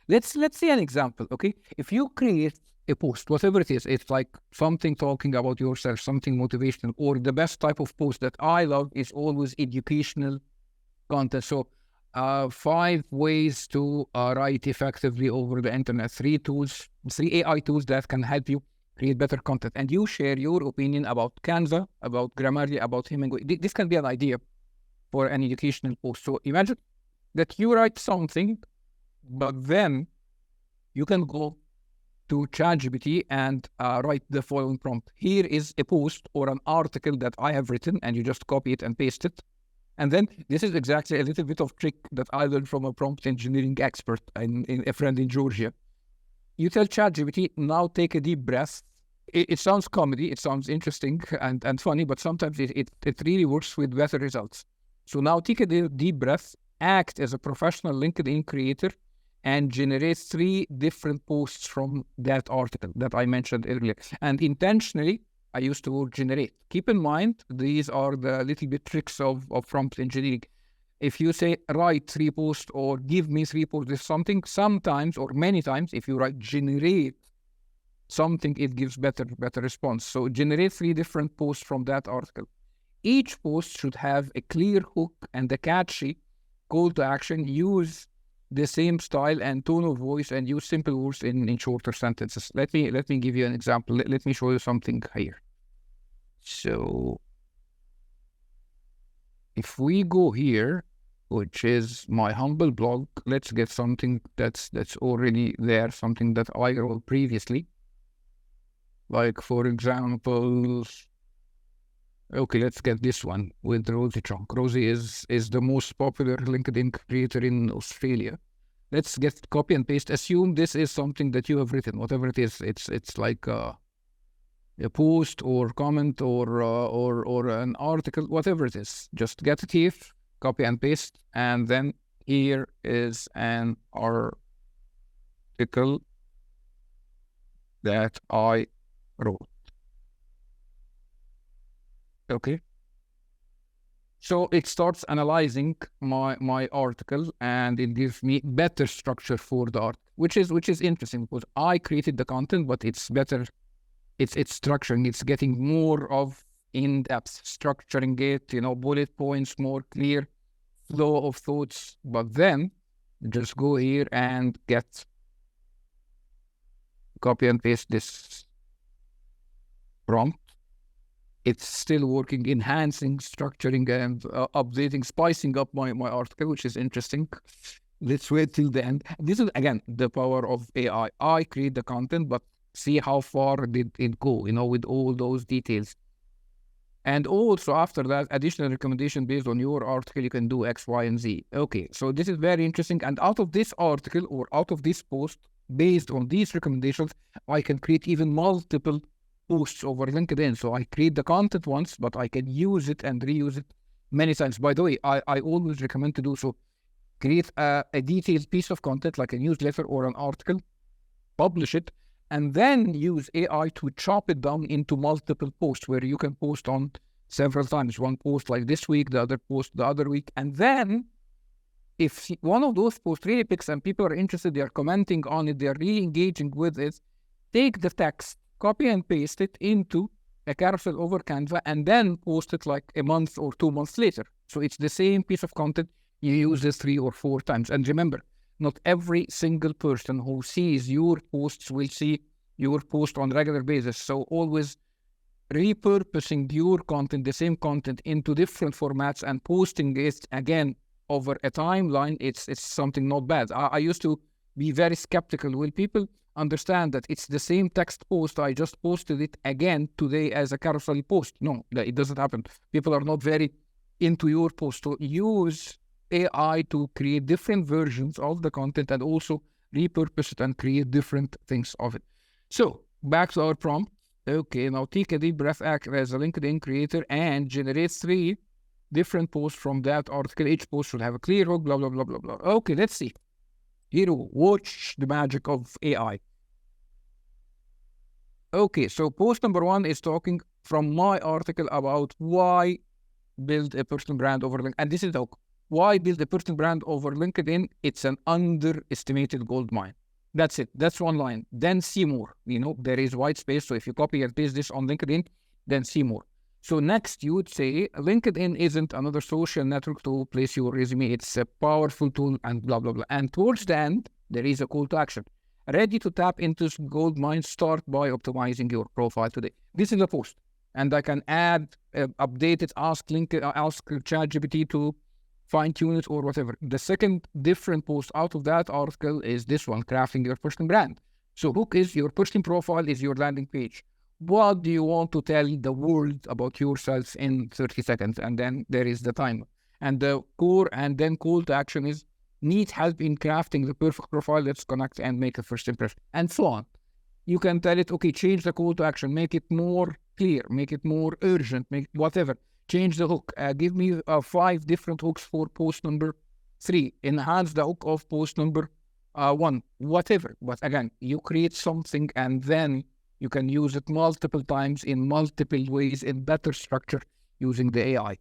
Let's see an example, okay? If you create a post, whatever it is, it's like something talking about yourself, something motivational, or the best type of post that I love is always educational content. So 5 ways to write effectively over the internet, 3 AI tools that can help you create better content. And you share your opinion about Canva, about Grammarly, about Hemingway. This can be an idea for an educational post. So imagine that you write something, but then you can go to ChatGPT and write the following prompt. Here is a post or an article that I have written, and you just copy it and paste it. And then this is exactly a little bit of trick that I learned from a prompt engineering expert and a friend in Georgia. You tell ChatGPT, now take a deep breath. It sounds comedy, it sounds interesting and funny, but sometimes it really works with better results. So now take a deep breath, act as a professional LinkedIn creator, and generate 3 different posts from that article that I mentioned earlier. And intentionally, I used the word generate. Keep in mind, these are the little bit tricks of prompt engineering. If you say write 3 posts or give me 3 posts with something, sometimes or many times, if you write generate something, it gives better response. So generate 3 different posts from that article. Each post should have a clear hook and a catchy call to action. Use the same style and tone of voice, and use simple words in shorter sentences. Let me give you an example. Let me show you something here. So if we go here, which is my humble blog, let's get something that's already there, something that I wrote previously. Like, for example, okay, let's get this one with Rosie Chong. Rosie is the most popular LinkedIn creator in Australia. Let's get copy and paste. Assume this is something that you have written, whatever it is. It's like a post or comment or an article, whatever it is. Just get it here, copy and paste, and then here is an article that I wrote. Okay. So it starts analyzing my article, and it gives me better structure for the art, which is interesting because I created the content, but it's better. It's structuring. It's getting more of in-depth structuring it. Bullet points, more clear flow of thoughts. But then just go here and get copy and paste this prompt. It's still working, enhancing, structuring, and updating, spicing up my article, which is interesting. Let's wait till the end. This is, again, the power of AI. I create the content, but see how far did it go, with all those details. And also after that, additional recommendation based on your article, you can do X, Y, and Z. Okay, so this is very interesting. And out of this article or out of this post, based on these recommendations, I can create even multiple posts over LinkedIn. So I create the content once, but I can use it and reuse it many times. By the way, I always recommend to do so. Create a detailed piece of content like a newsletter or an article, publish it, and then use AI to chop it down into multiple posts where you can post on several times. One post like this week, the other post the other week. And then if one of those posts really picks and people are interested, they are commenting on it, they are really engaging with it, take the text, copy and paste it into a carousel over Canva, and then post it like a month or 2 months later. So it's the same piece of content. You use this 3 or 4 times. And remember, not every single person who sees your posts will see your post on a regular basis. So always repurposing your content, the same content, into different formats and posting it again over a timeline, it's something not bad. I used to be very skeptical. Will people understand that it's the same text post, I just posted it again today as a carousel post? No, it doesn't happen. People are not very into your post. So use AI to create different versions of the content and also repurpose it and create different things of it. So back to our prompt. Okay, now take a deep breath, act as a LinkedIn creator and generate 3 different posts from that article. Each post should have a clear hook, blah, blah, blah, blah, blah. Okay, let's see. Here, watch the magic of AI. Okay, so post number 1 is talking from my article about why build a personal brand over LinkedIn. And this is the hook. Why build a personal brand over LinkedIn? It's an underestimated gold mine. That's it. That's one line. Then see more. There is white space. So if you copy and paste this on LinkedIn, then see more. So next, you would say LinkedIn isn't another social network to place your resume. It's a powerful tool and blah, blah, blah. And towards the end, there is a call to action. Ready to tap into this gold mine? Start by optimizing your profile today. This is a post. And I can add, update it, ask ChatGPT to fine-tune it or whatever. The second different post out of that article is this one, crafting your personal brand. So hook is your personal profile, is your landing page. What do you want to tell the world about yourself in 30 seconds? And then there is the timer. And the core and then call to action is need help in crafting the perfect profile. Let's connect and make a first impression. And so on. You can tell it, okay, change the call to action, make it more clear, make it more urgent, make whatever. Change the hook. Give me 5 different hooks for post number 3. Enhance the hook of post number 1. Whatever. But again, you create something and then you can use it multiple times in multiple ways in better structure using the AI.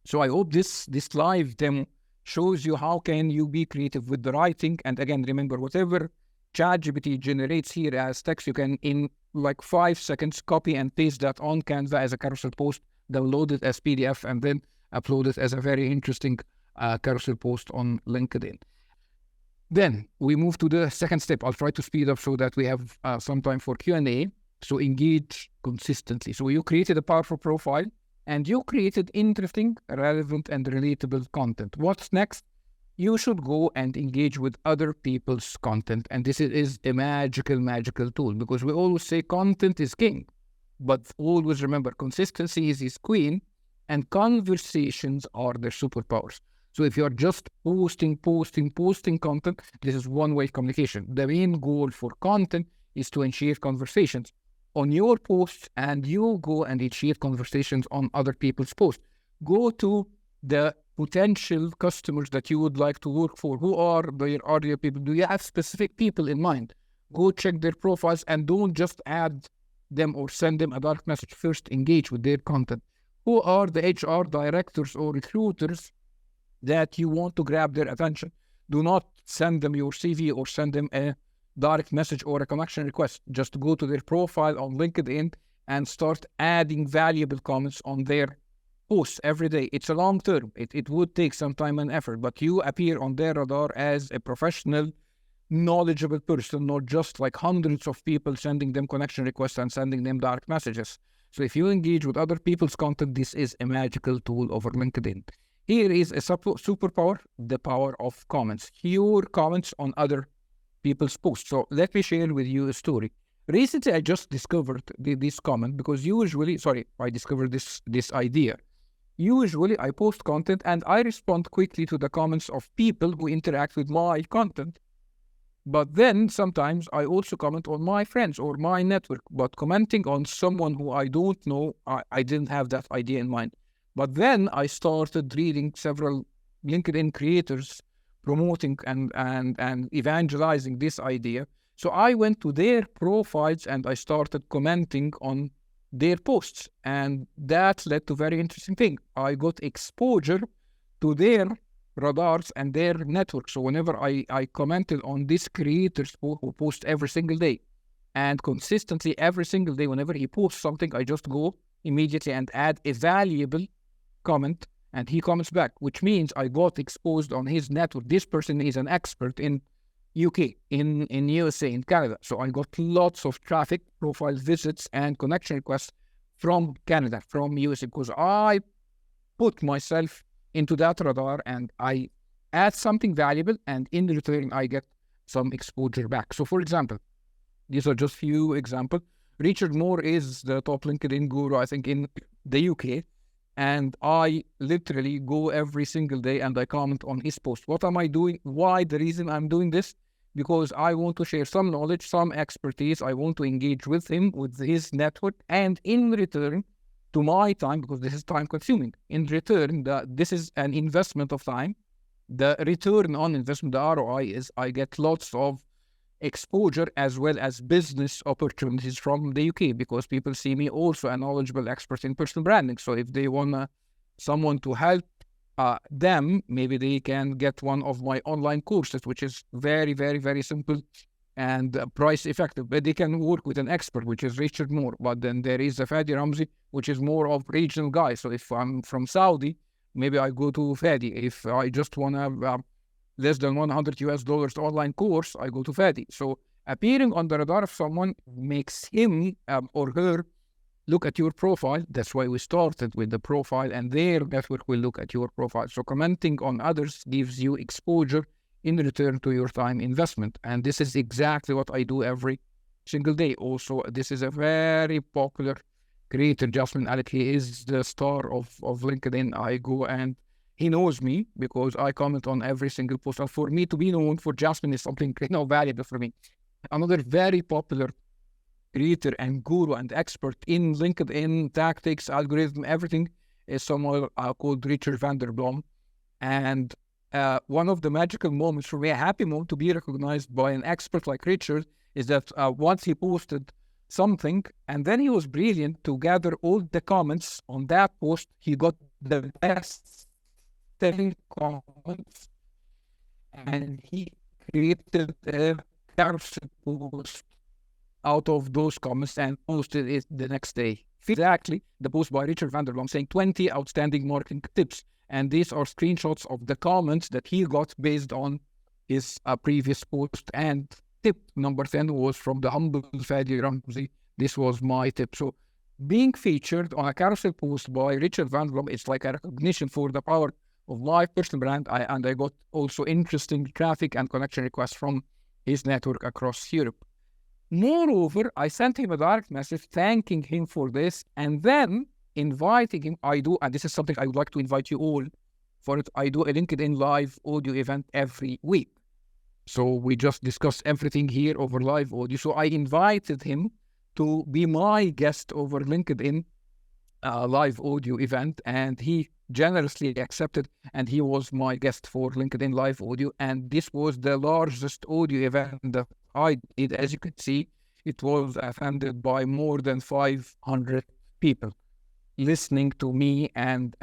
So I hope this live demo shows you how can you be creative with the writing. And again, remember, whatever ChatGPT generates here as text, you can in like 5 seconds copy and paste that on Canva as a carousel post, download it as PDF, and then upload it as a very interesting carousel post on LinkedIn. Then we move to the second step. I'll try to speed up so that we have some time for Q&A. So engage consistently. So you created a powerful profile and you created interesting, relevant, and relatable content. What's next? You should go and engage with other people's content. And this is a magical tool, because we always say content is king. But always remember, consistency is his queen and conversations are their superpowers. So if you're just posting content, this is one-way communication. The main goal for content is to initiate conversations on your posts, and you go and initiate conversations on other people's posts. Go to the potential customers that you would like to work for. Who are their ideal people? Do you have specific people in mind? Go check their profiles and don't just add them or send them a direct message. First, engage with their content. Who are the HR directors or recruiters that you want to grab their attention? Do not send them your CV or send them a direct message or a connection request. Just go to their profile on LinkedIn and start adding valuable comments on their posts every day. It's a long term. It would take some time and effort, but you appear on their radar as a professional, knowledgeable person, not just like hundreds of people sending them connection requests and sending them direct messages. So if you engage with other people's content, this is a magical tool over LinkedIn. Here is a superpower, the power of comments. Your comments on other people's posts. So let me share with you a story. Recently, I just discovered this comment because I discovered this idea. Usually, I post content and I respond quickly to the comments of people who interact with my content. But then sometimes I also comment on my friends or my network, but commenting on someone who I don't know, I didn't have that idea in mind. But then I started reading several LinkedIn creators promoting and evangelizing this idea. So I went to their profiles and I started commenting on their posts. And that led to very interesting thing. I got exposure to their radars and their network. So whenever I commented on this creators who post every single day and consistently every single day, whenever he posts something, I just go immediately and add a valuable comment and he comments back, which means I got exposed on his network. This person is an expert in UK, in USA, in Canada. So I got lots of traffic, profile visits, and connection requests from Canada, from USA, because I put myself into that radar and I add something valuable, and in return I get some exposure back. So for example, these are just few examples. Richard Moore is the top LinkedIn guru, I think, in the UK. And I literally go every single day and I comment on his post. What am I doing? Why? The reason I'm doing this, because I want to share some knowledge, some expertise. I want to engage with him, with his network, and in return to my time, because this is time consuming. In return, this is an investment of time. The return on investment, the ROI, is I get lots of exposure as well as business opportunities from the UK, because people see me also a knowledgeable expert in personal branding. So if they want someone to help them, maybe they can get one of my online courses, which is very, very, very simple and price effective. But they can work with an expert, which is Richard Moore. But then there is Fadi Ramzi, which is more of regional guy. So if I'm from Saudi, maybe I go to Fadi. If I just want to less than $100 online course, I go to Fadi. So appearing on the radar of someone makes him or her look at your profile. That's why we started with the profile, and their network will look at your profile. So commenting on others gives you exposure in return to your time investment. And this is exactly what I do every single day. Also, this is a very popular creator, Jasmine Alec. He is the star of LinkedIn. I go and he knows me because I comment on every single post. And for me to be known for Jasmine is something valuable for me. Another very popular creator and guru and expert in LinkedIn tactics, algorithm, everything is someone called Richard van der Blom. And one of the magical moments for me, a happy moment to be recognized by an expert like Richard, is that once he posted something, and then he was brilliant to gather all the comments on that post. He got the best 10 comments, and he created a carousel post out of those comments and posted it the next day. Exactly the post by Richard van der Blom saying 20 outstanding marketing tips. And these are screenshots of the comments that he got based on his previous post. And tip number 10 was from the humble Fadi Ramzi. This was my tip. So being featured on a carousel post by Richard van der Blom, it's like a recognition for the power of my personal brand. And I got also interesting traffic and connection requests from his network across Europe. Moreover, I sent him a direct message thanking him for this, and then inviting him. And this is something I would like to invite you all for it. I do a LinkedIn live audio event every week. So we just discuss everything here over live audio. So I invited him to be my guest over LinkedIn live audio event, and he generously accepted, and he was my guest for LinkedIn live audio. And this was the largest audio event that I did. As you can see, it was attended by more than 500 people listening to me and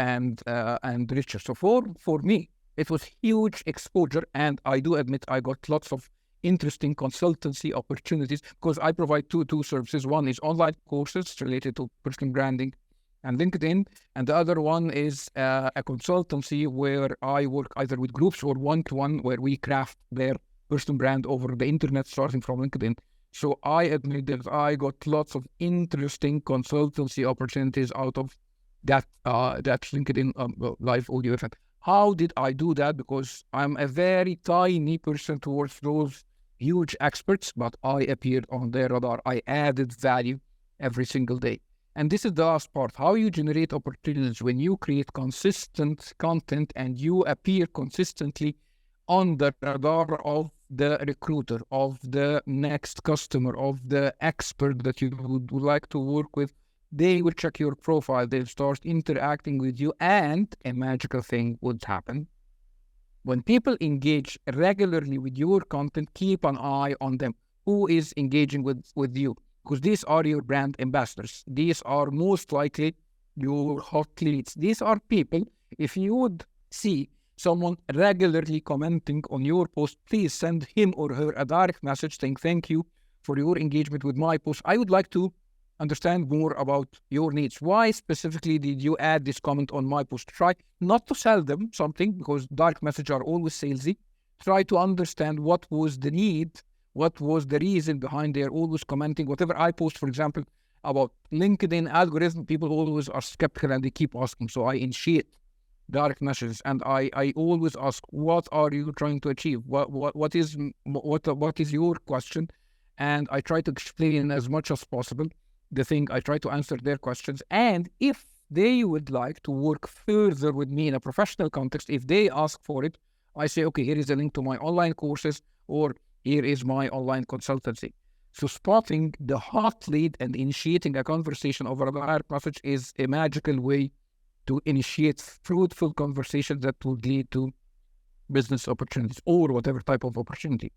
Richard. So for me, it was huge exposure, and I do admit I got lots of interesting consultancy opportunities because I provide two services. One is online courses related to personal branding and LinkedIn, and the other one is a consultancy where I work either with groups or one-to-one, where we craft their personal brand over the internet, starting from LinkedIn. So I admit that I got lots of interesting consultancy opportunities out of that LinkedIn live audio event. How did I do that? Because I'm a very tiny person towards those huge experts, but I appeared on their radar. I added value every single day. And this is the last part, how you generate opportunities when you create consistent content and you appear consistently on the radar of the recruiter, of the next customer, of the expert that you would like to work with. They will check your profile, they'll start interacting with you, and a magical thing would happen. When people engage regularly with your content, keep an eye on them. Who is engaging with you? Because these are your brand ambassadors. These are most likely your hot leads. These are people, if you would see someone regularly commenting on your post, please send him or her a direct message saying thank you for your engagement with my post. I would like to understand more about your needs. Why specifically did you add this comment on my post? Try not to sell them something, because direct messages are always salesy. Try to understand what was the need, what was the reason behind their always commenting. Whatever I post, for example, about LinkedIn algorithm, people always are skeptical and they keep asking. So I initiate direct messages, and I always ask, what are you trying to achieve? What is your question? And I try to explain as much as possible the thing. I try to answer their questions, and if they would like to work further with me in a professional context, if they ask for it, I say, okay, here is a link to my online courses, or here is my online consultancy. So spotting the hot lead and initiating a conversation over a direct message is a magical way to initiate fruitful conversations that would lead to business opportunities or whatever type of opportunity.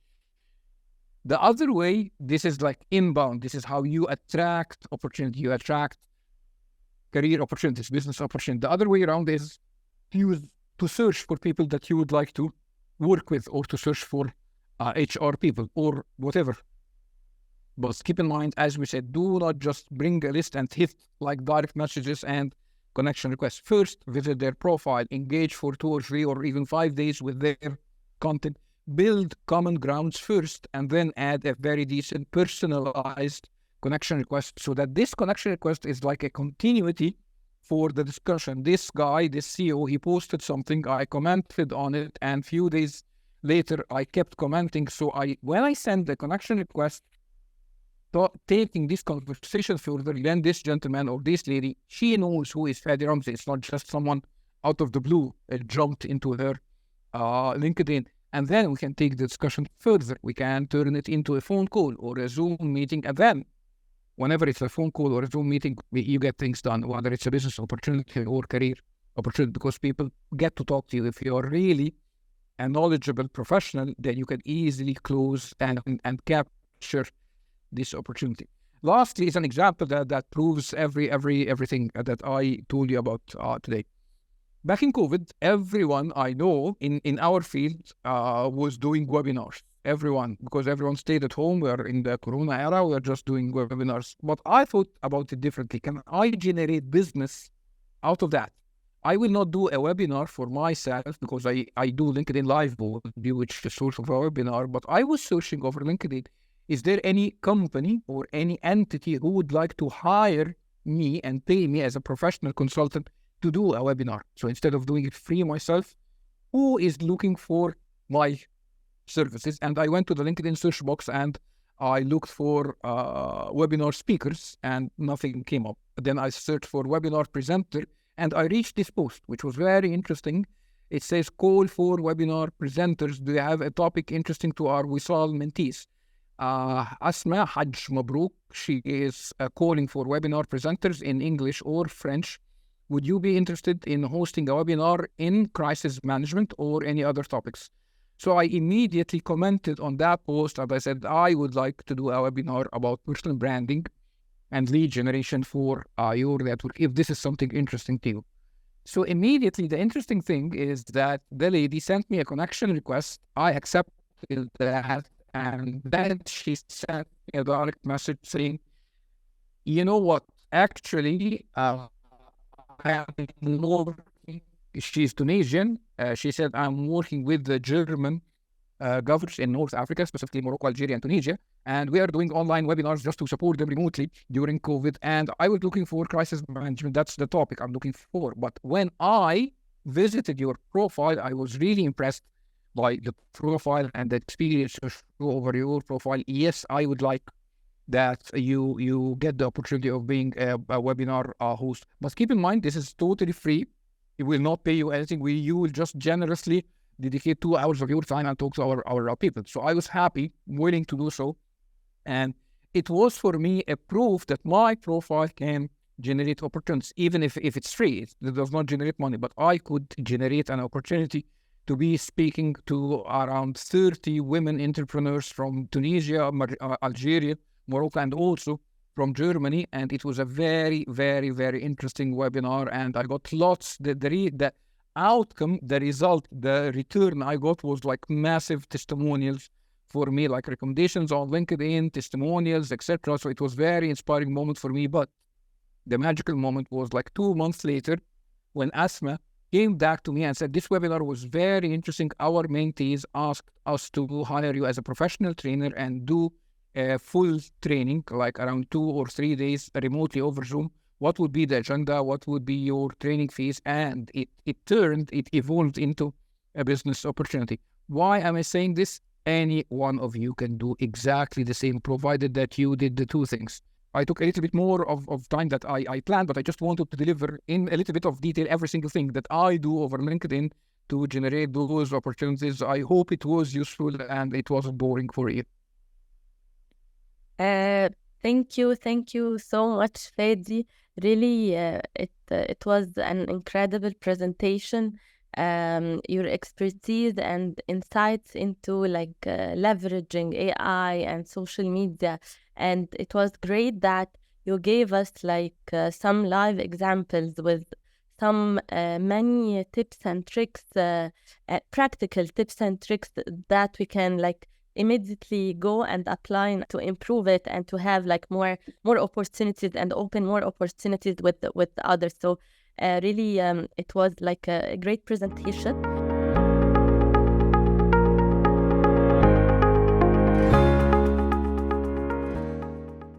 The other way, this is like inbound. This is how you attract opportunity. You attract career opportunities, business opportunity. The other way around is to search for people that you would like to work with, or to search for HR people or whatever. But keep in mind, as we said, do not just bring a list and hit like direct messages and connection requests. First, visit their profile, engage for 2 or 3 or even 5 days with their content, build common grounds first, and then add a very decent personalized connection request, so that this connection request is like a continuity for the discussion. This guy, this CEO, he posted something, I commented on it, and few days later I kept commenting. So when I send the connection request, taking this conversation further, then this gentleman or this lady, she knows who is Fadi Ramzi. It's not just someone out of the blue jumped into her LinkedIn. And then we can take the discussion further. We can turn it into a phone call or a Zoom meeting. And then whenever it's a phone call or a Zoom meeting, you get things done, whether it's a business opportunity or career opportunity, because people get to talk to you. If you're really a knowledgeable professional, then you can easily close and capture this opportunity. Lastly is an example that proves everything that I told you about today. Back in COVID, everyone I know in our field was doing webinars. Everyone, because everyone stayed at home. We are in the Corona era. We are just doing webinars. But I thought about it differently. Can I generate business out of that? I will not do a webinar for myself, because I do LinkedIn Live, which is a source of a webinar. But I was searching over LinkedIn. Is there any company or any entity who would like to hire me and pay me as a professional consultant to do a webinar? So instead of doing it free myself, who is looking for my services? And I went to the LinkedIn search box and I looked for webinar speakers, and nothing came up. Then I searched for webinar presenter, and I reached this post, which was very interesting. It says, call for webinar presenters. Do you have a topic interesting to our Wisal mentees? Asma Hajj Mabrouk, she is calling for webinar presenters in English or French. Would you be interested in hosting a webinar in crisis management or any other topics? So I immediately commented on that post, and I said, I would like to do a webinar about personal branding and lead generation for your network, if this is something interesting to you. So immediately, the interesting thing is that the lady sent me a connection request. I accepted that. And then she sent me a direct message saying, you know what, actually, I am working. She's Tunisian. She said, I'm working with the German governors in North Africa, specifically Morocco, Algeria, and Tunisia. And we are doing online webinars just to support them remotely during COVID. And I was looking for crisis management. That's the topic I'm looking for. But when I visited your profile, I was really impressed by the profile and the experience over your profile. Yes, I would like that you get the opportunity of being a webinar host. But keep in mind, this is totally free. It will not pay you anything. You will just generously dedicate 2 hours of your time and talk to our people. So I was happy, willing to do so. And it was for me a proof that my profile can generate opportunities, even if it's free. It does not generate money, but I could generate an opportunity to be speaking to around 30 women entrepreneurs from Tunisia, Algeria, Morocco, and also from Germany. And it was a very, very, very interesting webinar. And I got lots, the outcome, the result, the return I got was like massive testimonials for me, like recommendations on LinkedIn, testimonials, etc. So it was very inspiring moment for me. But the magical moment was like 2 months later, when Asma came back to me and said, this webinar was very interesting. Our mentees asked us to hire you as a professional trainer and do a full training, like around 2 or 3 days remotely over Zoom. what would be the agenda, what would be your training phase, and it evolved into a business opportunity. Why am I saying this? Any one of you can do exactly the same, provided that you did the two things. I took a little bit more of time that I planned, but I just wanted to deliver in a little bit of detail every single thing that I do over LinkedIn to generate those opportunities. I hope it was useful and it wasn't boring for you. Thank you so much, Fadi. Really, it was an incredible presentation. Your expertise and insights into like leveraging AI and social media, and it was great that you gave us like some live examples with some many tips and tricks, practical tips and tricks that we can like immediately go and apply to improve it and to have like more opportunities and open more opportunities with others. So really it was like a great presentation.